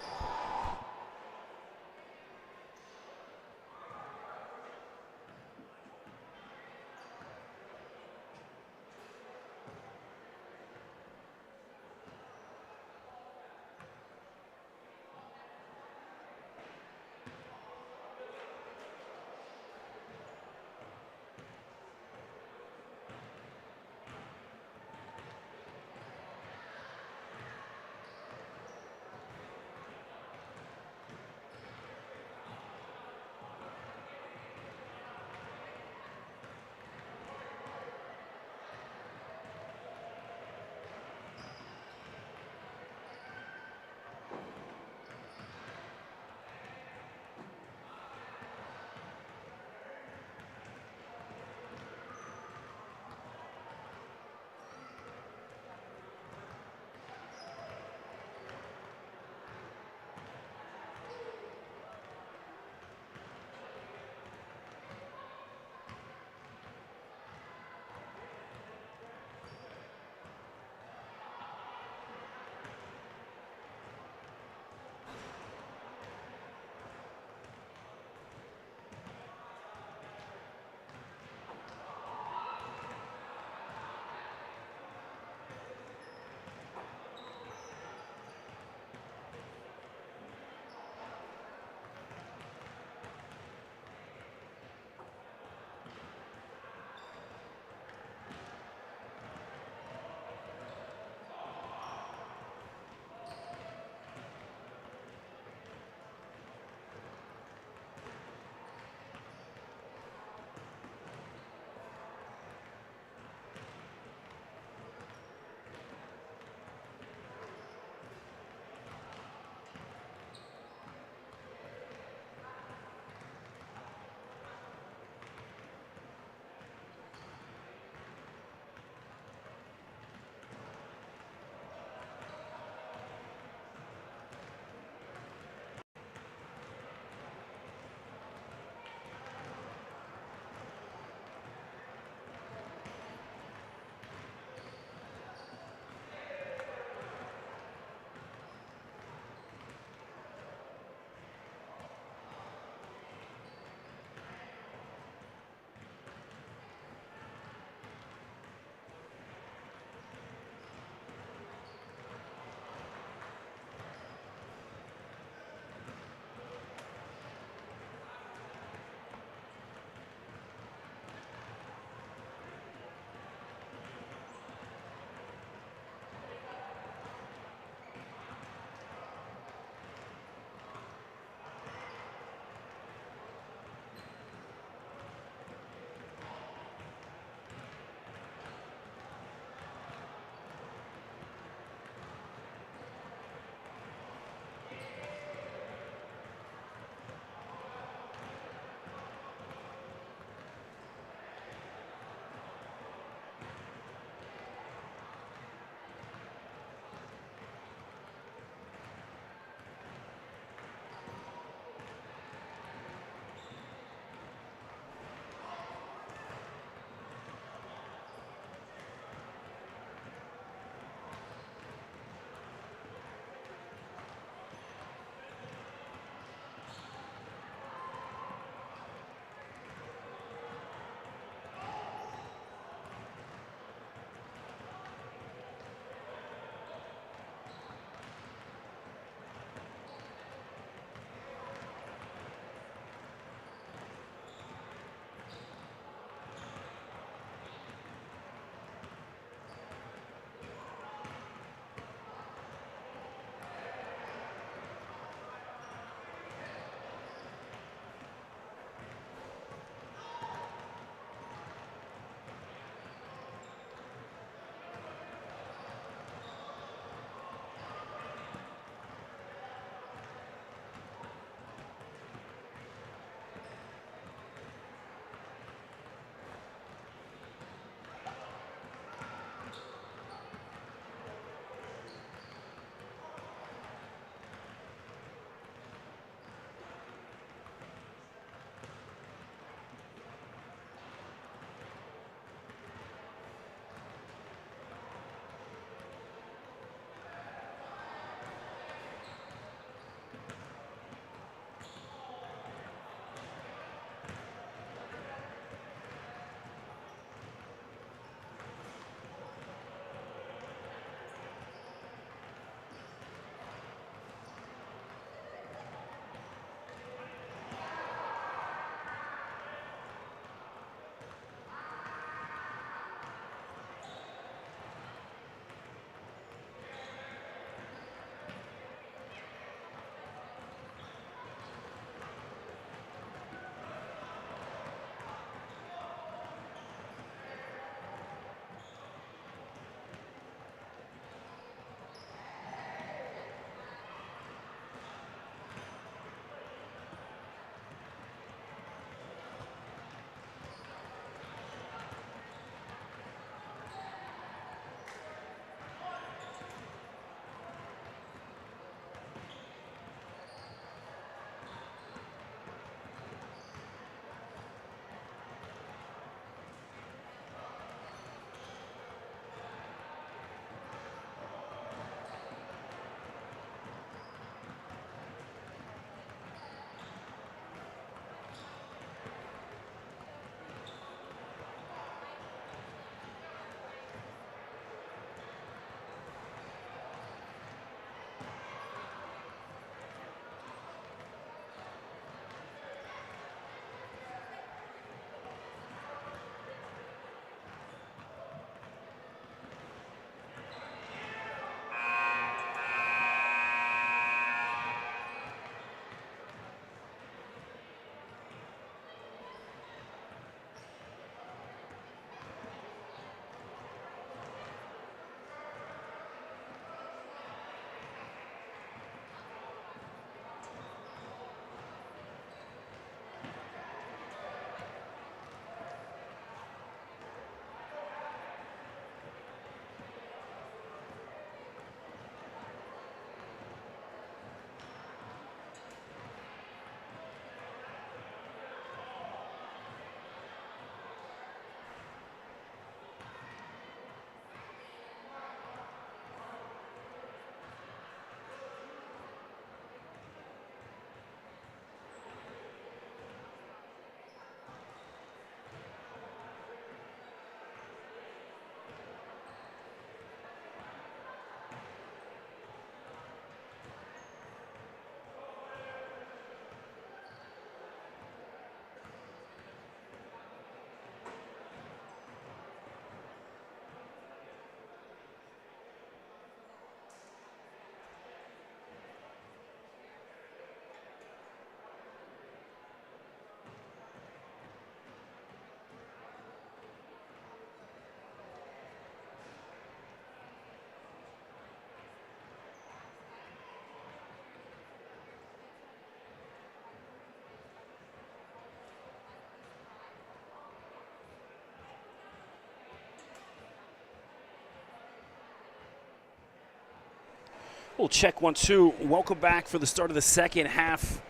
We'll check 1-2. Welcome back for the start of the second half.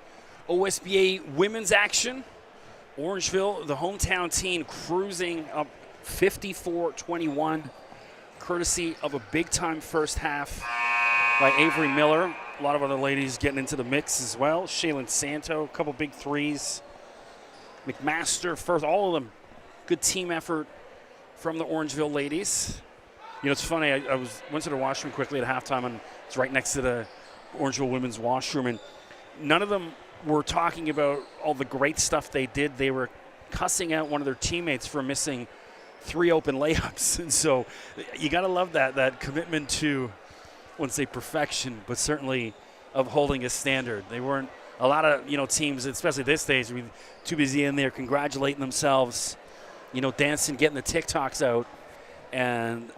OSBA women's action. Orangeville, the hometown team, cruising up 54-21, courtesy of a big-time first half by Avery Miller. A lot of other ladies getting into the mix as well. Shaylin Santo, a couple big threes. McMaster, first, all of them. Good team effort from the Orangeville ladies. You know, it's funny, I went to the washroom quickly at halftime, and it's right next to the Orangeville women's washroom, and none of them were talking about all the great stuff they did. They were cussing out one of their teammates for missing 3 open layups. And so you got to love that commitment to, I wouldn't say perfection, but certainly of holding a standard. They weren't, a lot of, teams, especially this stage, were too busy in there congratulating themselves, dancing, getting the TikToks out. And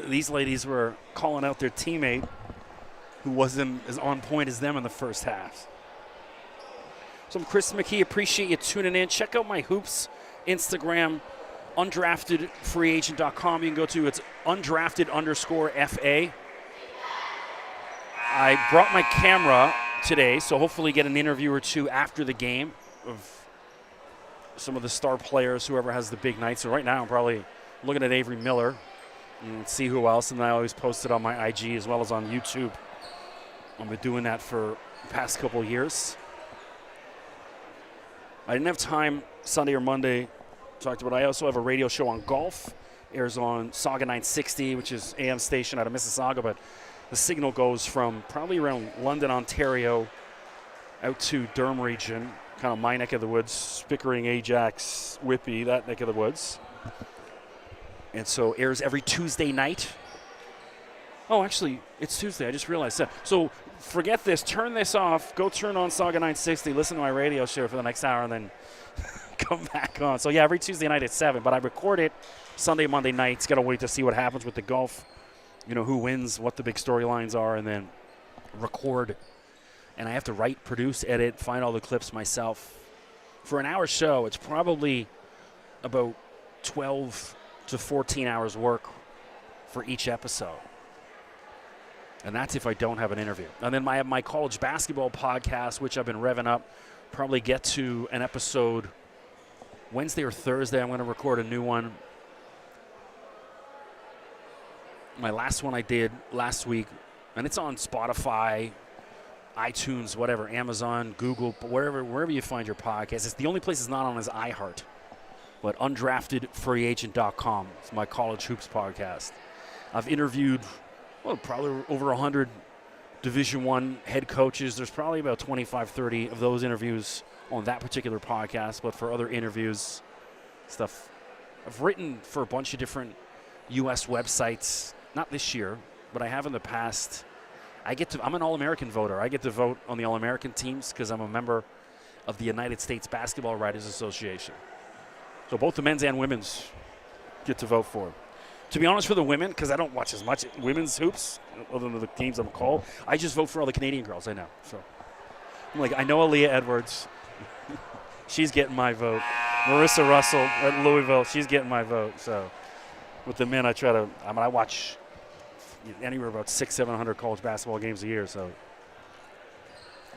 these ladies were calling out their teammate who wasn't as on point as them in the first half. So I'm Chris McKee. Appreciate you tuning in. Check out my hoops Instagram, undraftedfreeagent.com. You can go to it's undrafted_FA. I brought my camera today, so hopefully get an interview or two after the game of some of the star players, whoever has the big night. So right now I'm probably looking at Avery Miller and see who else. And I always post it on my IG as well as on YouTube. I've been doing that for the past couple of years. I didn't have time Sunday or Monday to talk about it. I also have a radio show on golf. Airs on Saga 960, which is AM station out of Mississauga, but the signal goes from probably around London, Ontario, out to Durham region, kind of my neck of the woods, Pickering, Ajax, Whitby, that neck of the woods. And so airs every Tuesday night. Oh, actually, it's Tuesday. I just realized that. So forget this. Turn this off. Go turn on Saga 960. Listen to my radio show for the next hour and then come back on. So, yeah, every Tuesday night at 7. But I record it Sunday, Monday nights. Got to wait to see what happens with the golf. Who wins, what the big storylines are, and then record. And I have to write, produce, edit, find all the clips myself. For an hour show, it's probably about 12 to 14 hours work for each episode. And that's if I don't have an interview. And then I have my college basketball podcast, which I've been revving up. Probably get to an episode Wednesday or Thursday. I'm going to record a new one. My last one I did last week, and it's on Spotify, iTunes, whatever, Amazon, Google, wherever you find your podcast. It's the only place it's not on is iHeart. But undraftedfreeagent.com. It's my college hoops podcast. I've interviewed probably over 100 Division I head coaches. There's probably about 25, 30 of those interviews on that particular podcast. But for other interviews, stuff, I've written for a bunch of different U.S. websites. Not this year, but I have in the past. I'm an All-American voter. I get to vote on the All-American teams because I'm a member of the United States Basketball Writers Association. So both the men's and women's get to vote for. To be honest, for the women, because I don't watch as much women's hoops, other than the teams I'm called, I just vote for all the Canadian girls I know. So I'm like, I know Aaliyah Edwards. She's getting my vote. Marissa Russell at Louisville, she's getting my vote. So with the men, I watch anywhere about 600-700 college basketball games a year. So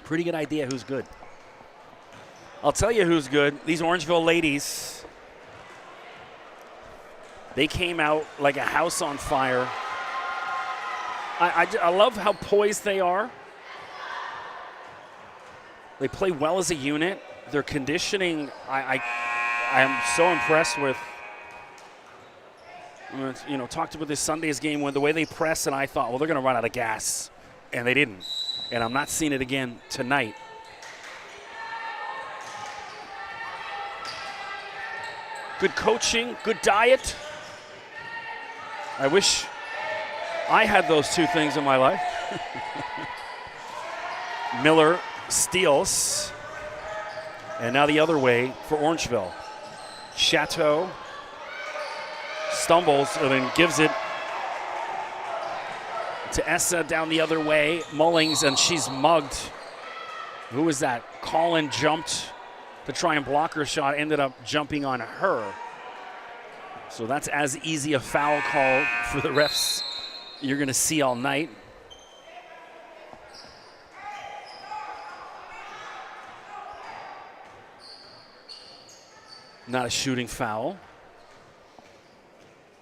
pretty good idea who's good. I'll tell you who's good. These Orangeville ladies. They came out like a house on fire. I love how poised they are. They play well as a unit. Their conditioning, I am so impressed with. Talked about this Sunday's game when the way they press, and I thought, well, they're going to run out of gas, and they didn't. And I'm not seeing it again tonight. Good coaching, good diet. I wish I had those two things in my life. Miller steals. And now the other way for Orangeville. Chateau stumbles and then gives it to Essa down the other way. Mullings, and she's mugged. Who was that? Colin jumped to try and block her shot, ended up jumping on her. So that's as easy a foul call for the refs you're going to see all night. Not a shooting foul.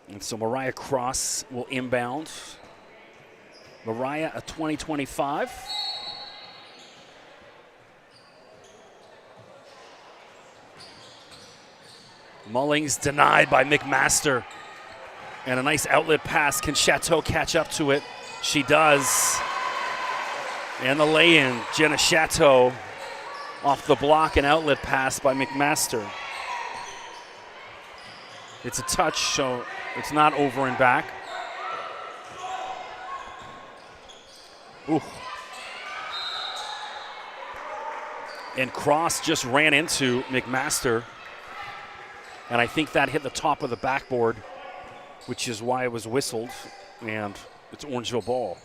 And so Mariah Cross will inbound. Mariah, a 20-25. Mullings denied by McMaster. And a nice outlet pass. Can Chateau catch up to it? She does. And the lay-in, Jenna Chateau off the block, an outlet pass by McMaster. It's a touch, so it's not over and back. Ooh. And Cross just ran into McMaster. And I think that hit the top of the backboard, which is why it was whistled. And it's Orangeville ball.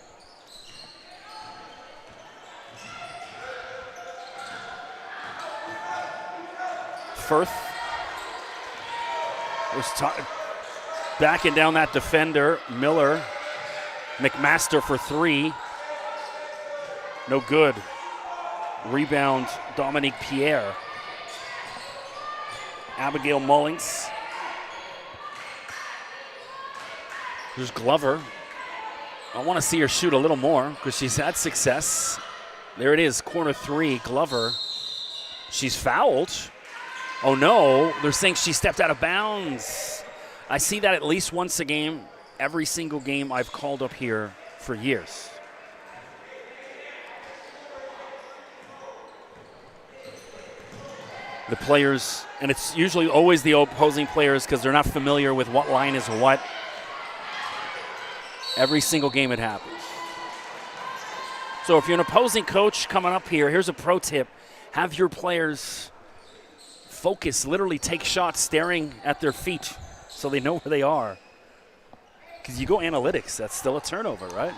Firth was backing down that defender. Miller, McMaster for three. No good. Rebound, Dominique Pierre. Abigail Mullings. There's Glover. I want to see her shoot a little more because she's had success. There it is, corner three, Glover. She's fouled. Oh no, they're saying she stepped out of bounds. I see that at least once a game, every single game I've called up here for years. The players, and it's usually always the opposing players because they're not familiar with what line is what. Every single game it happens. So if you're an opposing coach coming up here, here's a pro tip. Have your players focus, literally take shots staring at their feet so they know where they are. Because you go analytics, that's still a turnover, right?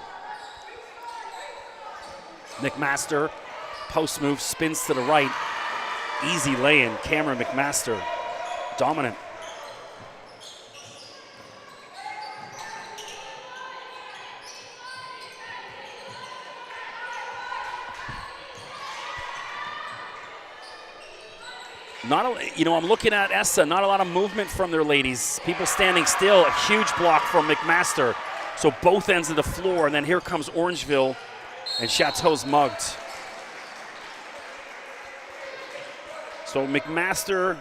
McMaster, post move, spins to the right. Easy lay-in, Cameron McMaster, dominant. I'm looking at Essa, not a lot of movement from their ladies. People standing still, a huge block from McMaster. So both ends of the floor, and then here comes Orangeville, and Chateau's mugged. So McMaster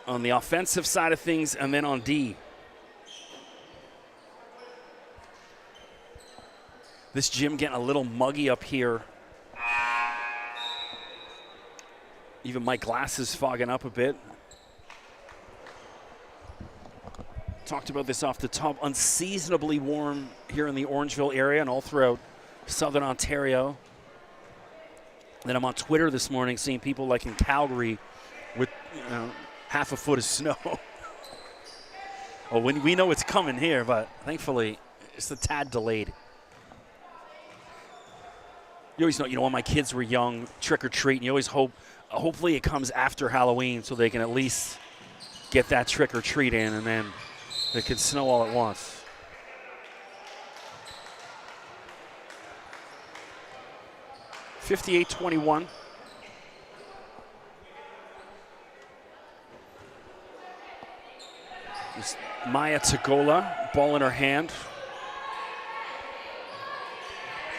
on the offensive side of things, and then on D. This gym getting a little muggy up here. Even my glasses fogging up a bit. Talked about this off the top. Unseasonably warm here in the Orangeville area and all throughout southern Ontario. Then I'm on Twitter this morning seeing people like in Calgary with half a foot of snow. Well, we know it's coming here, but thankfully it's a tad delayed. You always know, when my kids were young, trick or treat, and you always hope, hopefully it comes after Halloween so they can at least get that trick or treat in, and then it can snow all at once. (58-21). Maya Tagola, ball in her hand.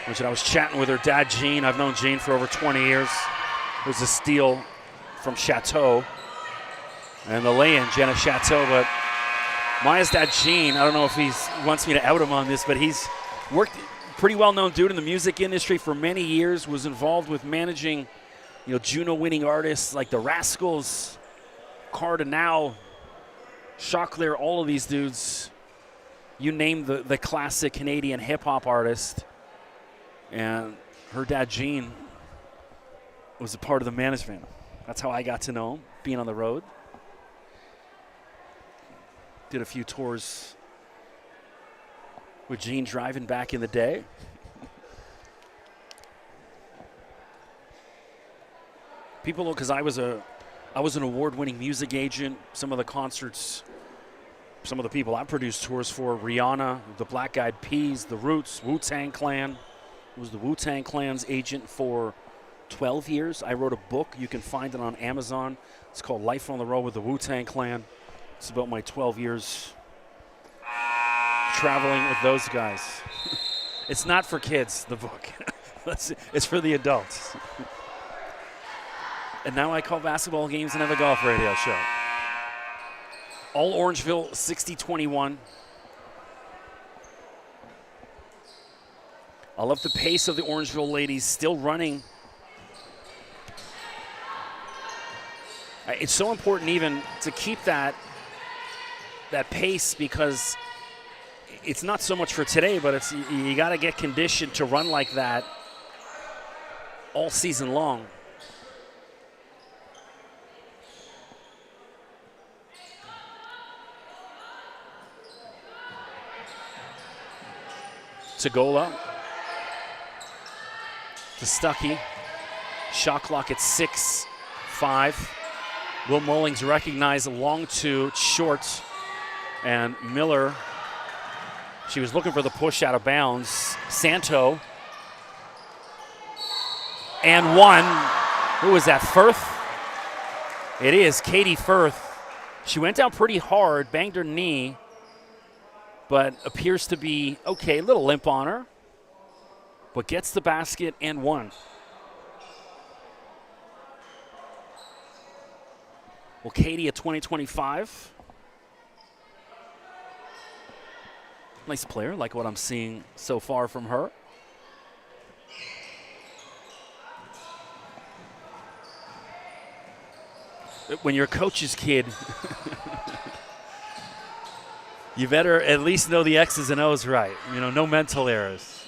I was chatting with her dad, Gene. I've known Gene for over 20 years. It was a steal from Chateau. And the lay-in, Jenna Chateau. But Maya's dad, Gene, I don't know if he wants me to out him on this, but he's worked, pretty well-known dude in the music industry for many years, was involved with managing, Juno-winning artists like the Rascals, Cardinal, Choclair, all of these dudes. You name the classic Canadian hip-hop artist. And her dad, Gene, was a part of the management. That's how I got to know him, being on the road. Did a few tours with Gene driving back in the day. People know, because I was an award-winning music agent. Some of the concerts, some of the people I produced tours for, Rihanna, the Black Eyed Peas, The Roots, Wu-Tang Clan. Was the Wu-Tang Clan's agent for 12 years. I wrote a book. You can find it on Amazon. It's called Life on the Road with the Wu-Tang Clan. It's about my 12 years traveling with those guys. It's not for kids, the book. It's for the adults. And now I call basketball games and have a golf radio show. All Orangeville 60-21. I love the pace of the Orangeville ladies, still running. It's so important even to keep that pace, because it's not so much for today, but it's you got to get conditioned to run like that all season long. Tagola to Stuckey. Shot clock at 6-5. Will Mullings recognized long two, short, and Miller, she was looking for the push out of bounds. Santo, and one. Who is that, Firth? It is Katie Firth. She went down pretty hard, banged her knee, but appears to be okay, a little limp on her, but gets the basket and one. Well, Katie at 20-25. Nice player, like what I'm seeing so far from her. When you're a coach's kid, you better at least know the X's and O's right. You know, no mental errors.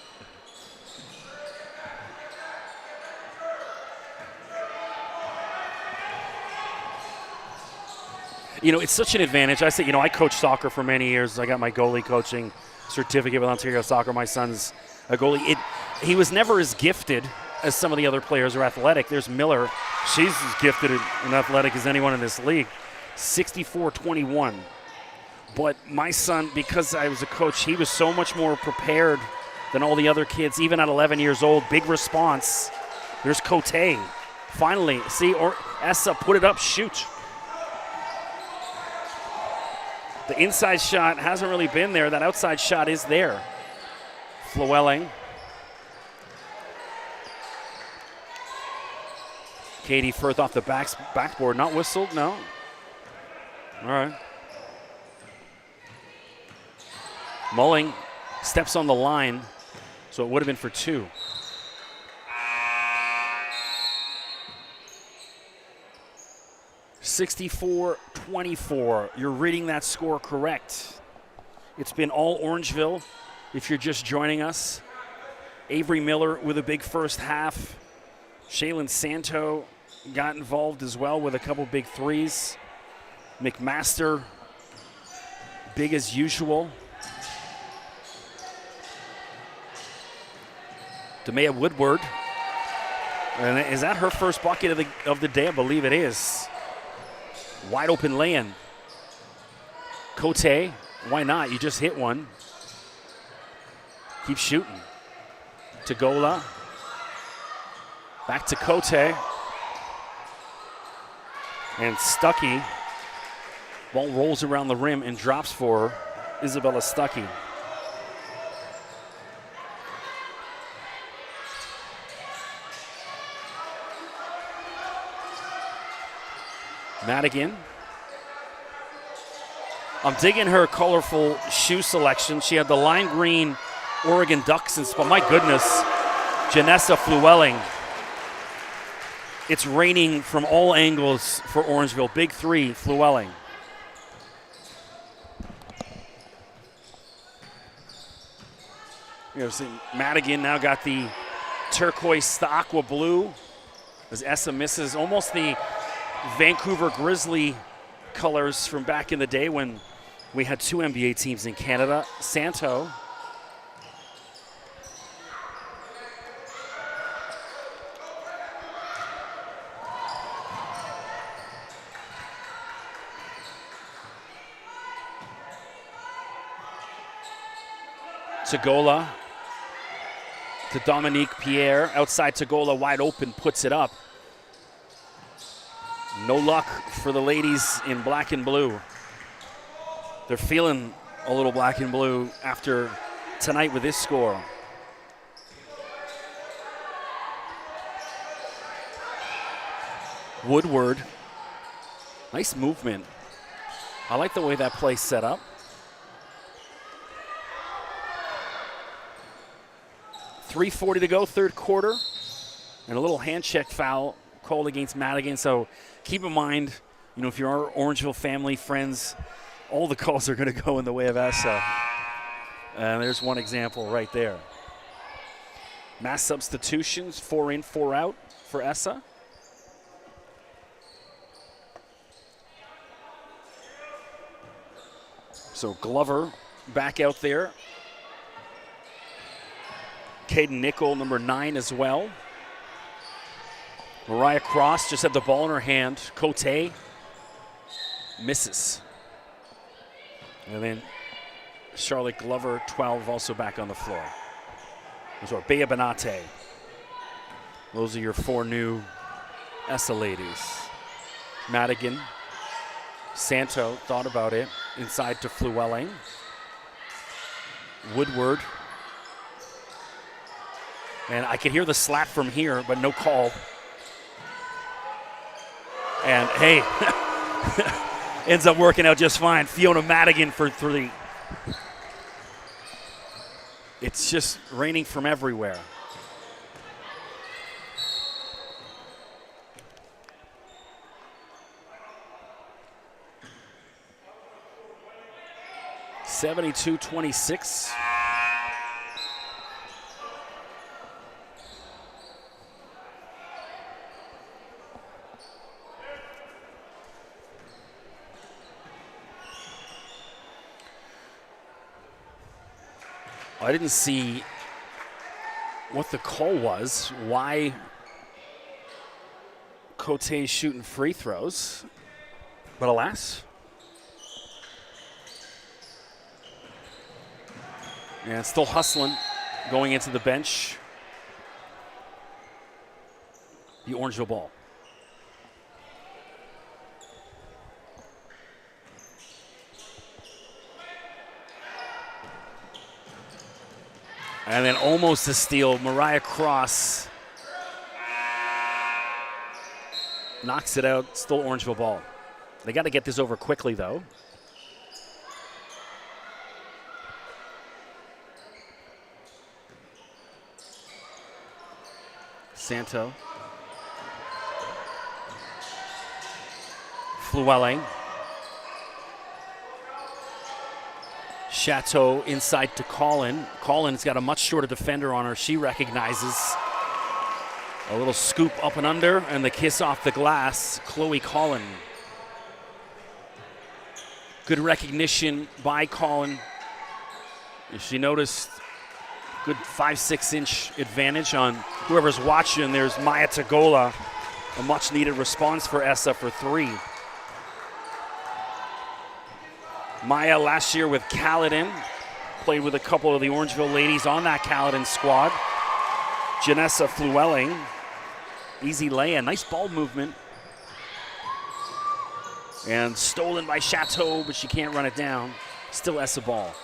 You know, it's such an advantage. I say, you know, I coached soccer for many years. I got my goalie coaching certificate with Ontario Soccer. My son's a goalie. He was never as gifted as some of the other players are athletic. There's Miller. She's as gifted and athletic as anyone in this league. 64-21. But my son, because I was a coach, he was so much more prepared than all the other kids, even at 11 years old. Big response. There's Cote. Finally, see, Essa put it up, shoot. The inside shot hasn't really been there. That outside shot is there. Flewelling. Katie Firth off the backboard. Not whistled, no. All right. Mulling steps on the line, so it would have been for two. (64-24). You're reading that score correct. It's been all Orangeville if you're just joining us. Avery Miller with a big first half. Shaylin Santo got involved as well with a couple big threes. McMaster, big as usual. Demea Woodward. And is that her first bucket of the day? I believe it is. Wide open lay-in. Cote, why not? You just hit one. Keep shooting. Tagola. Back to Cote. And Stuckey. Ball rolls around the rim and drops for Isabella Stuckey. Madigan. I'm digging her colorful shoe selection. She had the lime green Oregon Ducks in spot. My goodness, Janessa Flewelling. It's raining from all angles for Orangeville. Big three, Flewelling. You know, see Madigan now got the turquoise, the aqua blue, as Essa misses almost the Vancouver Grizzly colors from back in the day when we had two NBA teams in Canada. Santo. Tagola. to Dominique Pierre. Outside Tagola, wide open, puts it up. No luck for the ladies in black and blue. They're feeling a little black and blue after tonight with this score. Woodward, nice movement. I like the way that play's set up. .340 to go, third quarter. And a little hand check foul called against Madigan. So keep in mind, you know, if you're our Orangeville family, friends, all the calls are going to go in the way of Essa. And there's one example right there. Mass substitutions, 4 in, 4 out for Essa. So Glover back out there. Caden Nickel, number 9 as well. Mariah Cross just had the ball in her hand. Cote misses. And then Charlotte Glover, 12, also back on the floor. Those are Bea Benate. Those are your 4 new Essa ladies. Madigan. Santo thought about it. Inside to Flewelling. Woodward. And I can hear the slap from here, but no call. And hey, ends up working out just fine. Fiona Madigan for 3. It's just raining from everywhere. (72-26). I didn't see what the call was, why Cote's shooting free throws, but alas. And still hustling, going into the bench. The Orangeville ball. And then almost a steal. Mariah Cross knocks it out. Still Orangeville ball. They got to get this over quickly, though. Santo. Flewelling. Chateau inside to Collin. Collin's got a much shorter defender on her. She recognizes. A little scoop up and under, and the kiss off the glass. Chloe Collin. Good recognition by Collin. If she noticed, good 5-6 inch advantage on whoever's watching. There's Maya Tagola, a much needed response for Essa for 3. Maya last year with Caledon, played with a couple of the Orangeville ladies on that Caledon squad. Janessa Flewelling, easy lay-in, nice ball movement. And stolen by Chateau, but she can't run it down. Still Essa ball.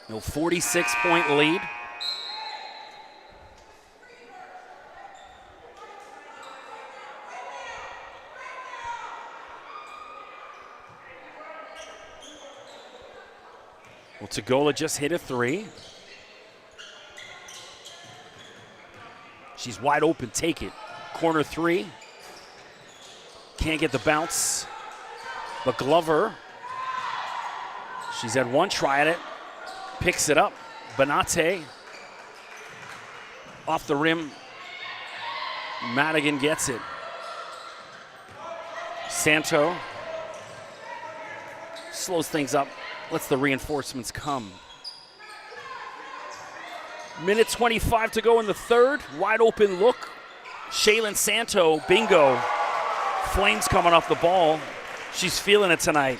No 46-point lead. Well, Tagola just hit a 3. She's wide open, take it. Corner 3. Can't get the bounce. But Glover, she's had one try at it. Picks it up. Benate. Off the rim. Madigan gets it. Santo slows things up. Lets the reinforcements come. Minute 25 to go in the third. Wide open look. Shaylin Santo, bingo. Flames coming off the ball. She's feeling it tonight.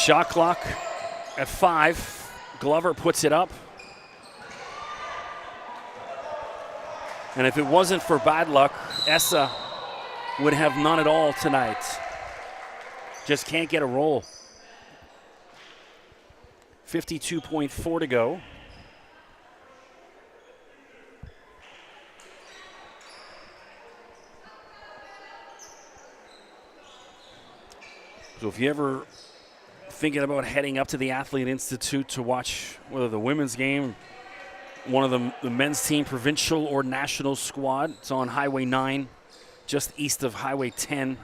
Shot clock at 5. Glover puts it up. And if it wasn't for bad luck, Essa would have none at all tonight. Just can't get a roll. 52.4 to go. So if you ever thinking about heading up to the Athlete Institute to watch whether the women's game, one of the men's team provincial or national squad, it's on Highway 9, just east of Highway 10.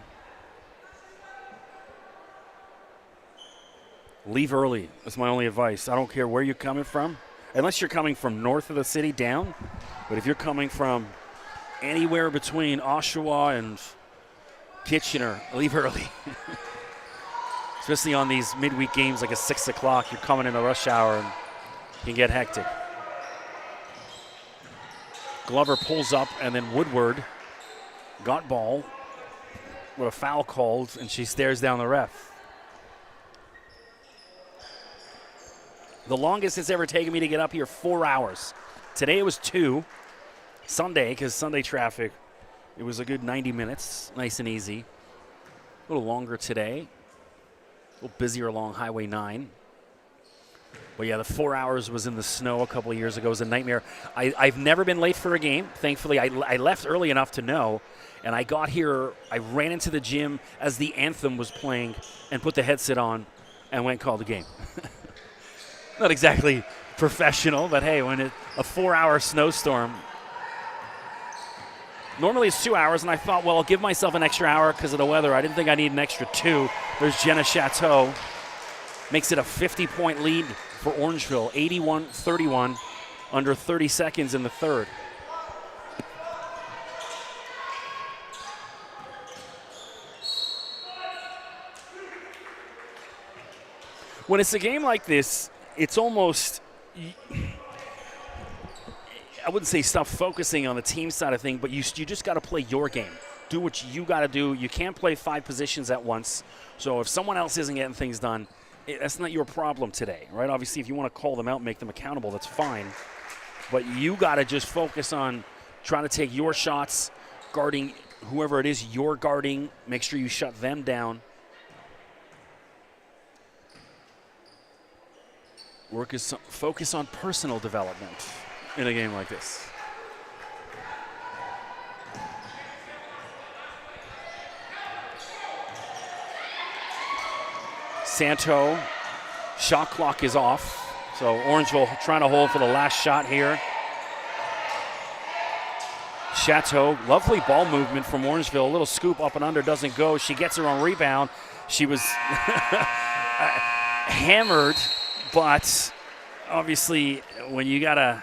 Leave early. That's my only advice. I don't care where you're coming from, unless you're coming from north of the city down. But if you're coming from anywhere between Oshawa and Kitchener, leave early. Especially on these midweek games like a 6 o'clock, you're coming in a rush hour and it can get hectic. Glover pulls up, and then Woodward got ball with a foul called, and she stares down the ref. The longest it's ever taken me to get up here, 4 hours. Today it was 2. Sunday, because Sunday traffic, it was a good 90 minutes, nice and easy. A little longer today. A little busier along Highway 9. But yeah, the 4 hours was in the snow a couple of years ago. It was a nightmare. I've never been late for a game. Thankfully, I left early enough to know. And I got here, I ran into the gym as the anthem was playing and put the headset on and went and called the game. Not exactly professional, but hey, when a 4-hour snowstorm. Normally it's 2 hours, and I thought, well, I'll give myself an extra hour because of the weather. I didn't think I need an extra 2. There's Jenna Chateau. Makes it a 50-point lead for Orangeville, 81-31, under 30 seconds in the third. When it's a game like this, it's almost, I wouldn't say stop focusing on the team side of things, but you just got to play your game. Do what you got to do. You can't play 5 positions at once. So if someone else isn't getting things done, that's not your problem today, right? Obviously, if you want to call them out, make them accountable, that's fine. But you got to just focus on trying to take your shots, guarding whoever it is you're guarding. Make sure you shut them down. Focus on personal development in a game like this. Santo, shot clock is off. So Orangeville trying to hold for the last shot here. Chateau, lovely ball movement from Orangeville. A little scoop up and under, doesn't go. She gets her own rebound. She was hammered, but obviously when you got a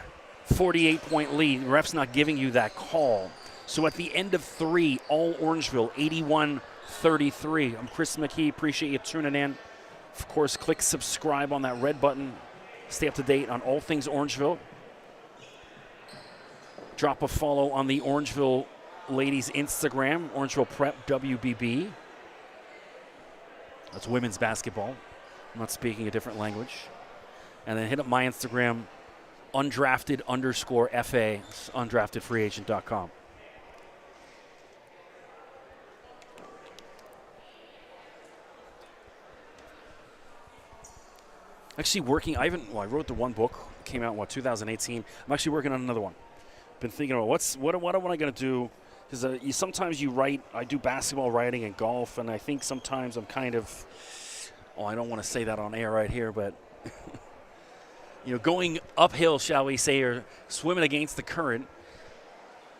48-point lead, the ref's not giving you that call. So at the end of 3, all Orangeville, 81-33. I'm Chris McKee. Appreciate you tuning in. Of course, click subscribe on that red button. Stay up to date on all things Orangeville. Drop a follow on the Orangeville ladies Instagram, Orangeville Prep WBB. That's women's basketball. I'm not speaking a different language. And then hit up my Instagram, undrafted_FA, undraftedfreeagent.com. Actually working, I wrote the one book, came out in 2018. I'm actually working on another one. Been thinking about what am I going to do? Because sometimes you write, I do basketball writing and golf, and I think sometimes I'm kind of, I don't want to say that on air right here, but going uphill, shall we say, or swimming against the current.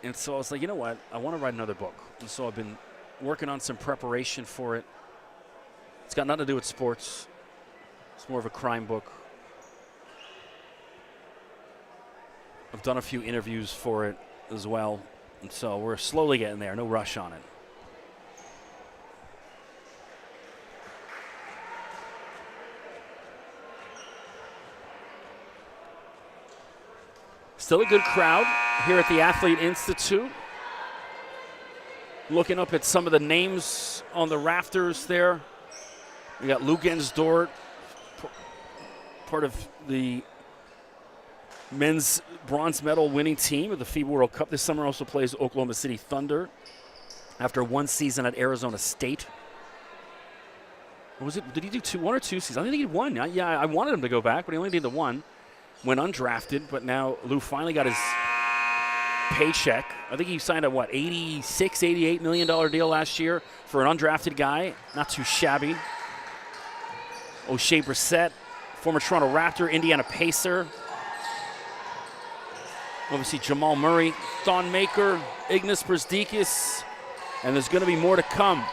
And so I was like, you know what? I want to write another book. And so I've been working on some preparation for it. It's got nothing to do with sports. It's more of a crime book. I've done a few interviews for it as well. And so we're slowly getting there. No rush on it. Still a good crowd here at the Athlete Institute. Looking up at some of the names on the rafters there. We got Lugens Dort, part of the men's bronze medal winning team of the FIBA World Cup this summer. Also plays Oklahoma City Thunder after one season at Arizona State. What was it? Did he do one or two seasons? I think he did one. I wanted him to go back, but he only did the one. Went undrafted, but now Lou finally got his paycheck. I think he signed a, $86, $88 million deal last year for an undrafted guy. Not too shabby. O'Shea Brissett, former Toronto Raptor, Indiana Pacer. Obviously Jamal Murray, Thon Maker, Ignas Brazdeikis, and there's going to be more to come.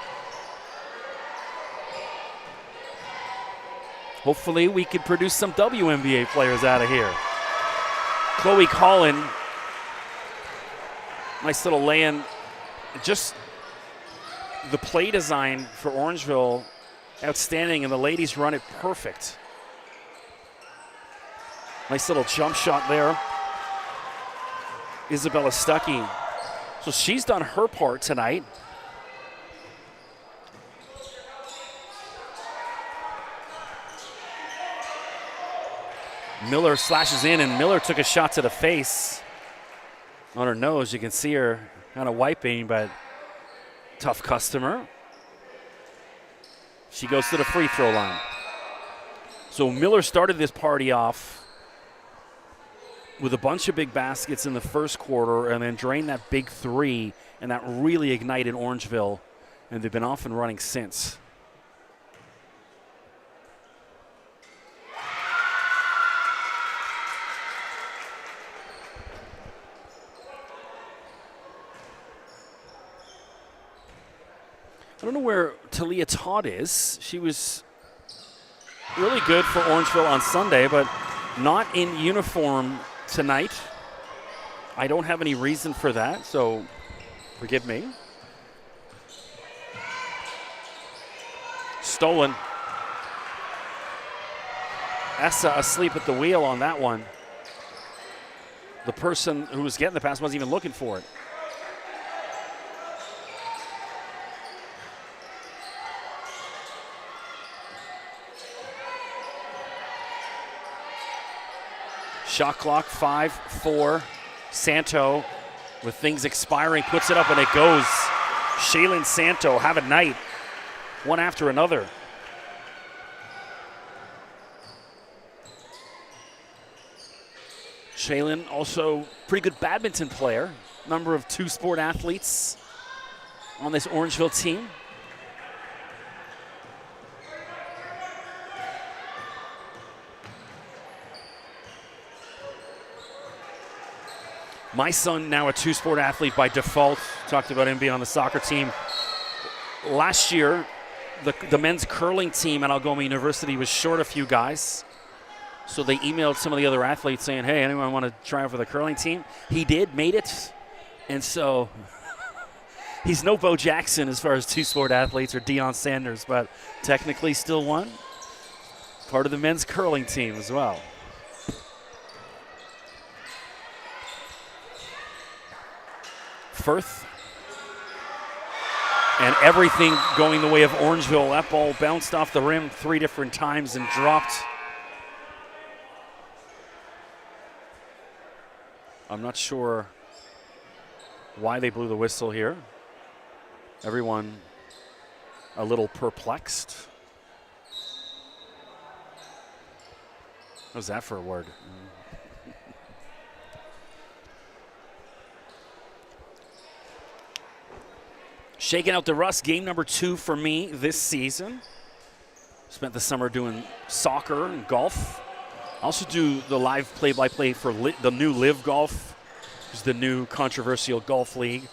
Hopefully we can produce some WNBA players out of here. Chloe Collin, nice little lay-in. Just the play design for Orangeville, outstanding, and the ladies run it perfect. Nice little jump shot there. Isabella Stuckey. So she's done her part tonight. Miller slashes in, and Miller took a shot to the face on her nose. You can see her kind of wiping, but tough customer. She goes to the free throw line. So Miller started this party off with a bunch of big baskets in the first quarter and then drained that big three, and that really ignited Orangeville, and they've been off and running since. I don't know where Talia Todd is. She was really good for Orangeville on Sunday, but not in uniform tonight. I don't have any reason for that, so forgive me. Stolen. Essa asleep at the wheel on that one. The person who was getting the pass wasn't even looking for it. Shot clock, 5-4. Santo, with things expiring, puts it up and it goes. Shaylin Santo, have a night. One after another. Shaylin, also pretty good badminton player. Number of two-sport athletes on this Orangeville team. My son, now a two-sport athlete by default. Talked about him being on the soccer team. Last year, the men's curling team at Algoma University was short a few guys. So they emailed some of the other athletes saying, hey, anyone want to try out for the curling team? He did, made it. And so he's no Bo Jackson as far as two-sport athletes or Deion Sanders, but technically still one. Part of the men's curling team as well. Firth. And everything going the way of Orangeville. That ball bounced off the rim 3 different times and dropped. I'm not sure why they blew the whistle here. Everyone a little perplexed. What was that for a word? Shaking out the rust, game number 2 for me this season. Spent the summer doing soccer and golf. I also do the live play-by-play for the new Live Golf, which is the new controversial golf league.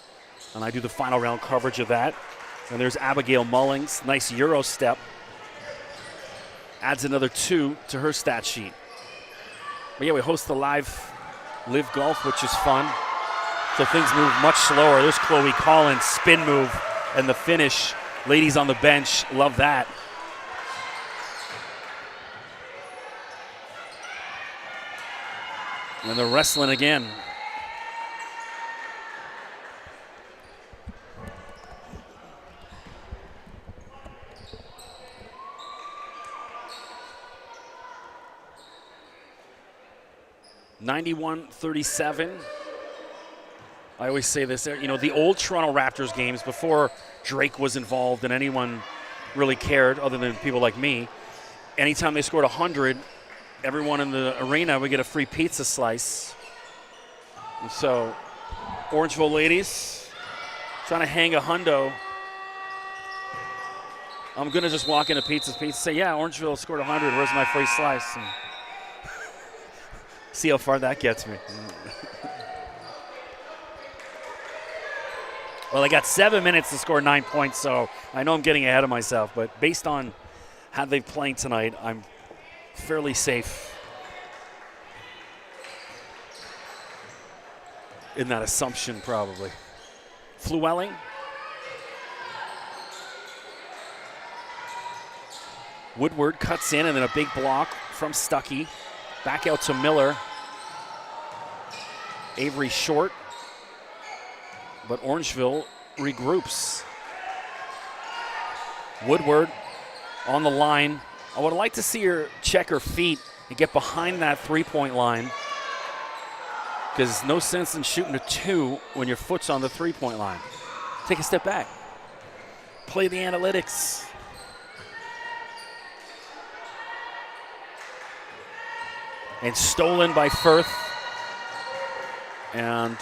And I do the final round coverage of that. And there's Abigail Mullings, nice Euro step. Adds another 2 to her stat sheet. But yeah, we host the live Live Golf, which is fun. So things move much slower. There's Chloe Collins, spin move, and the finish. Ladies on the bench, love that. And they're wrestling again. 91-37. I always say this, you know, the old Toronto Raptors games before Drake was involved and anyone really cared other than people like me, anytime they scored 100, everyone in the arena would get a free pizza slice. And so, Orangeville ladies trying to hang a hundo. I'm going to just walk into Pizza, say, yeah, Orangeville scored 100. Where's my free slice? And see how far that gets me. Well, I got 7 minutes to score 9 points, so I know I'm getting ahead of myself. But based on how they've played tonight, I'm fairly safe in that assumption, probably. Flewelling. Woodward cuts in, and then a big block from Stuckey. Back out to Miller. Avery short, but Orangeville regroups. Woodward on the line. I would like to see her check her feet and get behind that three-point line, because no sense in shooting a 2 when your foot's on the three-point line. Take a step back. Play the analytics. And stolen by Firth. And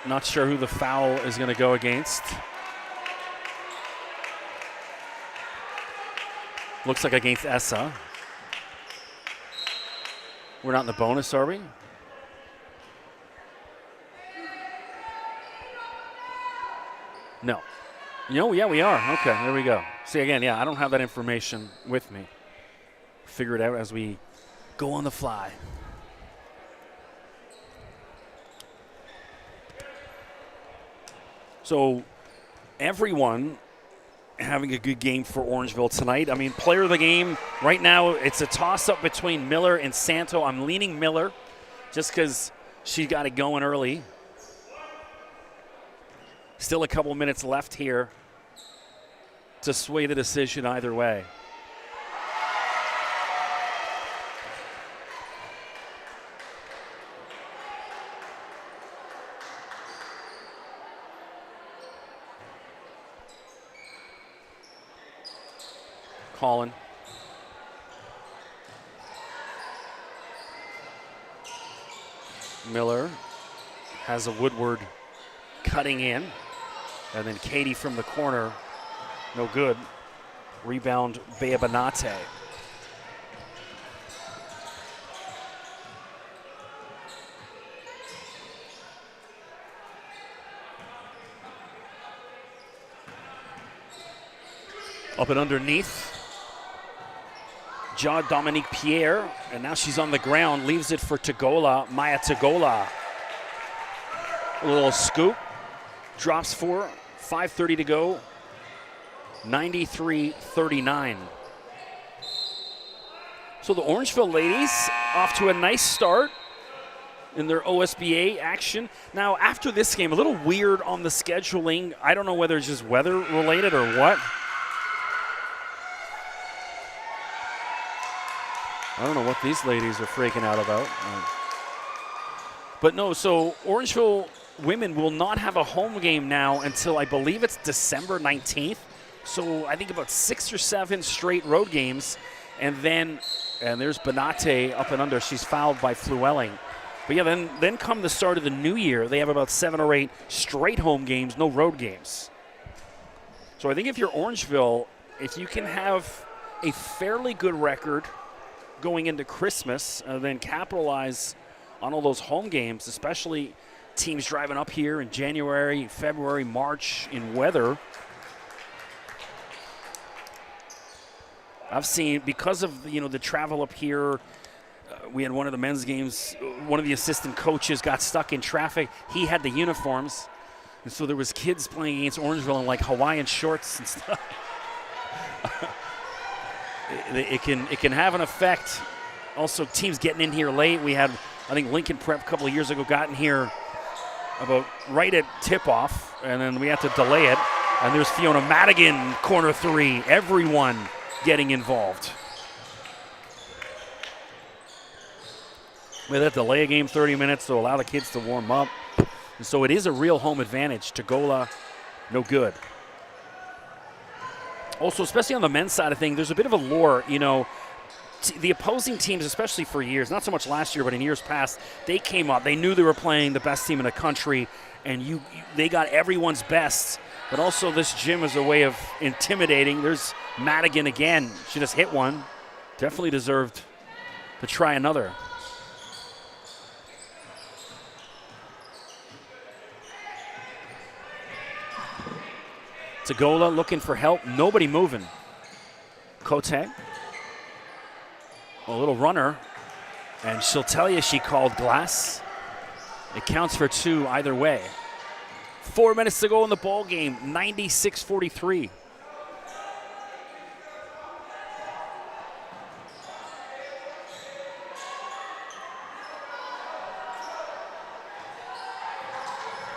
not sure who the foul is going to go against. Looks like against Essa. We're not in the bonus, are we? No. No, yeah, we are. Okay, there we go. See, again, yeah, I don't have that information with me. Figure it out as we go on the fly. So everyone having a good game for Orangeville tonight. I mean, player of the game, right now it's a toss-up between Miller and Santo. I'm leaning Miller just because she got it going early. Still a couple minutes left here to sway the decision either way. Colin. Miller has a Woodward cutting in. And then Katie from the corner, no good. Rebound, Bea Benate. Up and underneath. Dominique Pierre, and now she's on the ground, leaves it for Tagola, Maya Tagola. A little scoop, drops 4, 5:30 to go, 93-39. So the Orangeville ladies off to a nice start in their OSBA action. Now, after this game, a little weird on the scheduling. I don't know whether it's just weather related or what. I don't know what these ladies are freaking out about. But no, so Orangeville women will not have a home game now until I believe it's December 19th. So I think about 6 or 7 straight road games. And there's Benate up and under. She's fouled by Flewelling. But yeah, then come the start of the new year, they have about 7 or 8 straight home games, no road games. So I think if you're Orangeville, if you can have a fairly good record going into Christmas, then capitalize on all those home games, especially teams driving up here in January, February, March in weather. I've seen, because of the travel up here, we had one of the men's games, one of the assistant coaches got stuck in traffic. He had the uniforms, and so there was kids playing against Orangeville in like Hawaiian shorts and stuff. It can have an effect. Also, teams getting in here late. We had, I think, Lincoln Prep a couple of years ago got in here about right at tip-off, and then we had to delay it. And there's Fiona Madigan, corner 3. Everyone getting involved. They have to delay a game 30 minutes to allow the kids to warm up. And so it is a real home advantage. Tagola, no good. Also, especially on the men's side of things, there's a bit of a lure, you know. The opposing teams, especially for years, not so much last year, but in years past, they came up. They knew they were playing the best team in the country, and they got everyone's best. But also this gym is a way of intimidating. There's Madigan again. She just hit one. Definitely deserved to try another. Tagola looking for help. Nobody moving. Cote. A little runner. And she'll tell you she called glass. It counts for 2 either way. 4 minutes to go in the ball game. 96-43.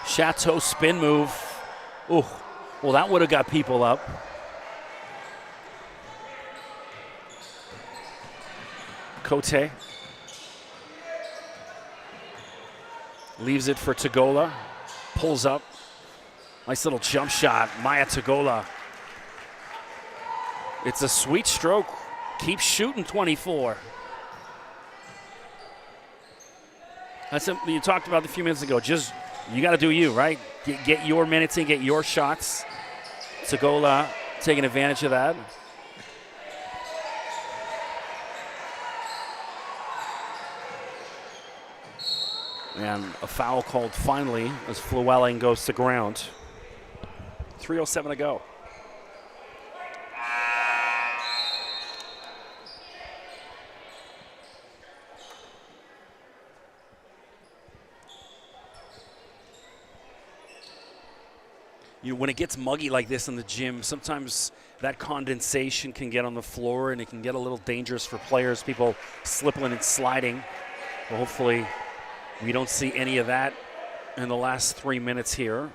Chateau spin move. Ooh. Well, that would have got people up. Cote. Leaves it for Tagola. Pulls up. Nice little jump shot. Maya Tagola. It's a sweet stroke. Keeps shooting 24. That's something you talked about a few minutes ago. Just, you got to do you, right? Get your minutes in, get your shots. Tagola taking advantage of that. And a foul called finally as Llewellyn goes to ground. 3:07 to go. When it gets muggy like this in the gym, sometimes that condensation can get on the floor and it can get a little dangerous for players, people slipping and sliding. But hopefully we don't see any of that in the last 3 minutes here.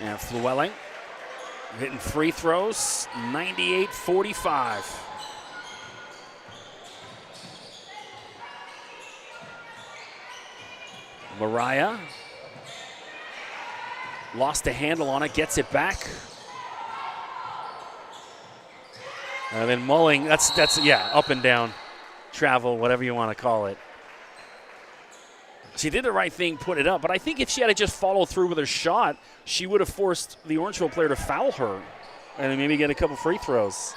And Llewellyn hitting free throws, 98-45. Mariah lost a handle on it, gets it back. And then Mulling, that's yeah, up and down, travel, whatever you want to call it. She did the right thing, put it up, but I think if she had to just follow through with her shot, she would have forced the Orangeville player to foul her and then maybe get a couple free throws.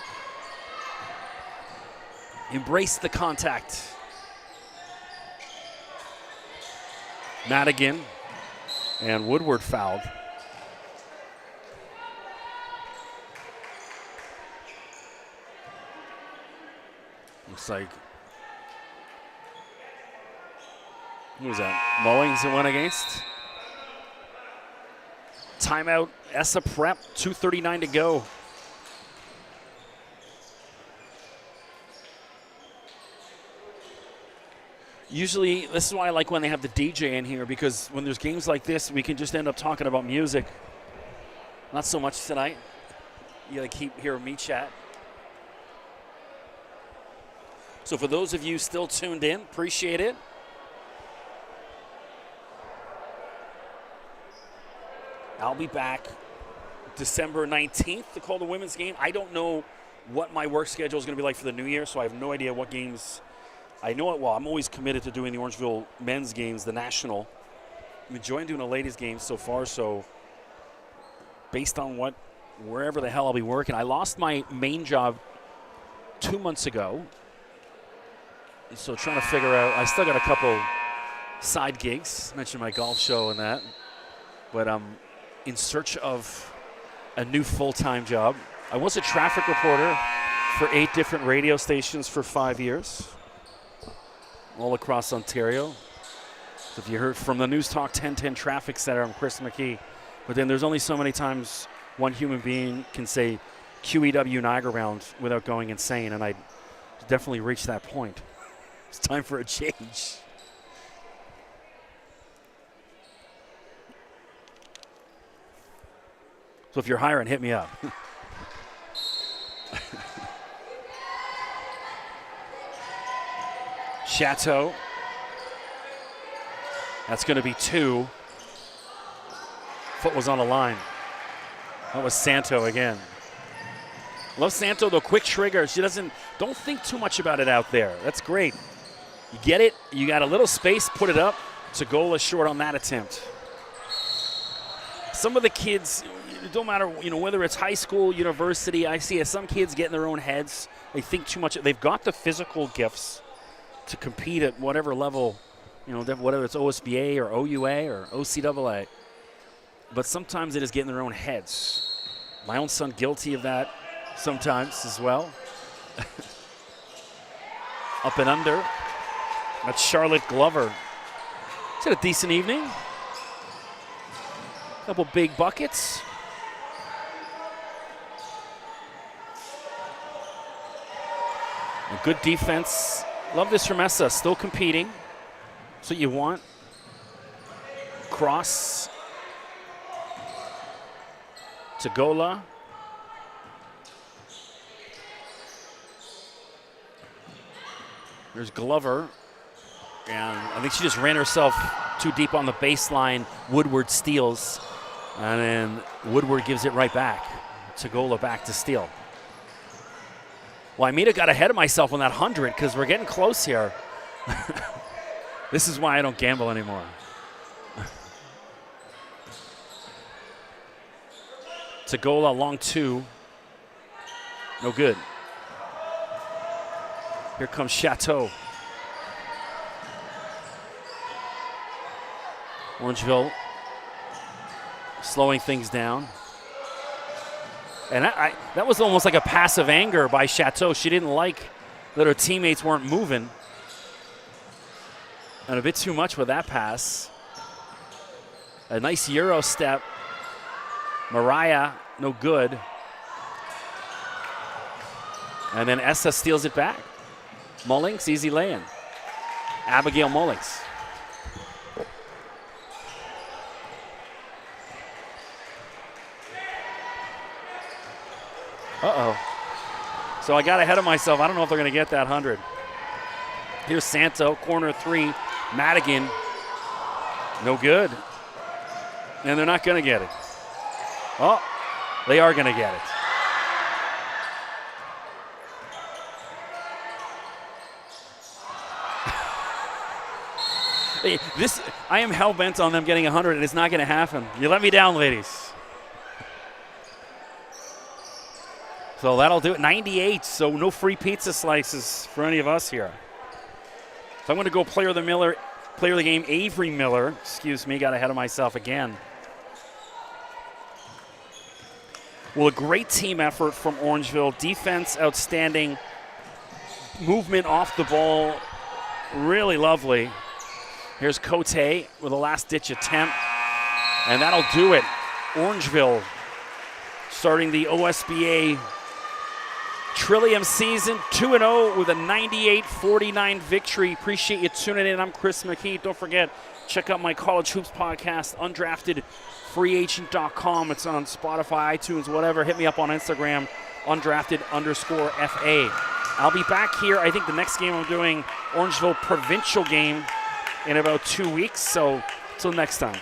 Embrace the contact. Madigan and Woodward fouled. Looks like, who was that? Mullings that went against. Timeout, Essa prep, 2:39 to go. Usually, this is why I like when they have the DJ in here, because when there's games like this, we can just end up talking about music. Not so much tonight. You gotta keep hearing me chat. So for those of you still tuned in, appreciate it. I'll be back December 19th to call the women's game. I don't know what my work schedule is going to be like for the new year, so I have no idea what games. I know it well. I'm always committed to doing the Orangeville men's games, the national. I'm enjoying doing the ladies' games so far, so based on wherever the hell I'll be working. I lost my main job 2 months ago, and so trying to figure out, I still got a couple side gigs. I mentioned my golf show and that, but I'm in search of a new full-time job. I was a traffic reporter for 8 different radio stations for 5 years. All across Ontario. So if you heard from the News Talk 1010 Traffic Center, I'm Chris McKee. But then there's only so many times one human being can say QEW Niagara Round without going insane, and I definitely reached that point. It's time for a change. So if you're hiring, hit me up. Chateau. That's going to be 2. Foot was on the line. That was Santo again. Love Santo, though. Quick trigger. She don't think too much about it out there. That's great. You get it. You got a little space. Put it up. Tagola short on that attempt. Some of the kids, it don't matter, whether it's high school, university, I see some kids get in their own heads. They think too much. They've got the physical gifts to compete at whatever level, whether it's OSBA or OUA or OCAA. But sometimes it is getting in their own heads. My own son guilty of that sometimes as well. Up and under. That's Charlotte Glover. Is it a decent evening? Couple big buckets. A good defense. Love this from Essa. Still competing. That's what you want. Cross. Tagola. There's Glover. And I think she just ran herself too deep on the baseline. Woodward steals. And then Woodward gives it right back. Tagola back to steal. Well, I may have got ahead of myself on that 100 because we're getting close here. This is why I don't gamble anymore. Tagola long 2. No good. Here comes Chateau. Orangeville slowing things down. And that was almost like a passive anger by Chateau. She didn't like that her teammates weren't moving. And a bit too much with that pass. A nice Euro step. Mariah, no good. And then Essa steals it back. Mullings, easy lay-in. Abigail Mullings. Uh-oh. So I got ahead of myself. I don't know if they're going to get that 100. Here's Santo, corner 3. Madigan, no good. And they're not going to get it. Oh, they are going to get it. I am hell-bent on them getting 100, and it's not going to happen. You let me down, ladies. So that'll do it. 98, so no free pizza slices for any of us here. So I'm going to go player of the game, Avery Miller. Excuse me, got ahead of myself again. Well, a great team effort from Orangeville. Defense outstanding. Movement off the ball, really lovely. Here's Cote with a last-ditch attempt, and that'll do it. Orangeville starting the OSBA Trillium season 2-0 with a 98-49 victory. Appreciate you tuning in. I'm Chris McKee. Don't forget, check out my College Hoops podcast, undraftedfreeagent.com. It's on Spotify, iTunes, whatever. Hit me up on Instagram, undrafted_FA. I'll be back here. I think the next game I'm doing, Orangeville Provincial game in about 2 weeks. So, till next time.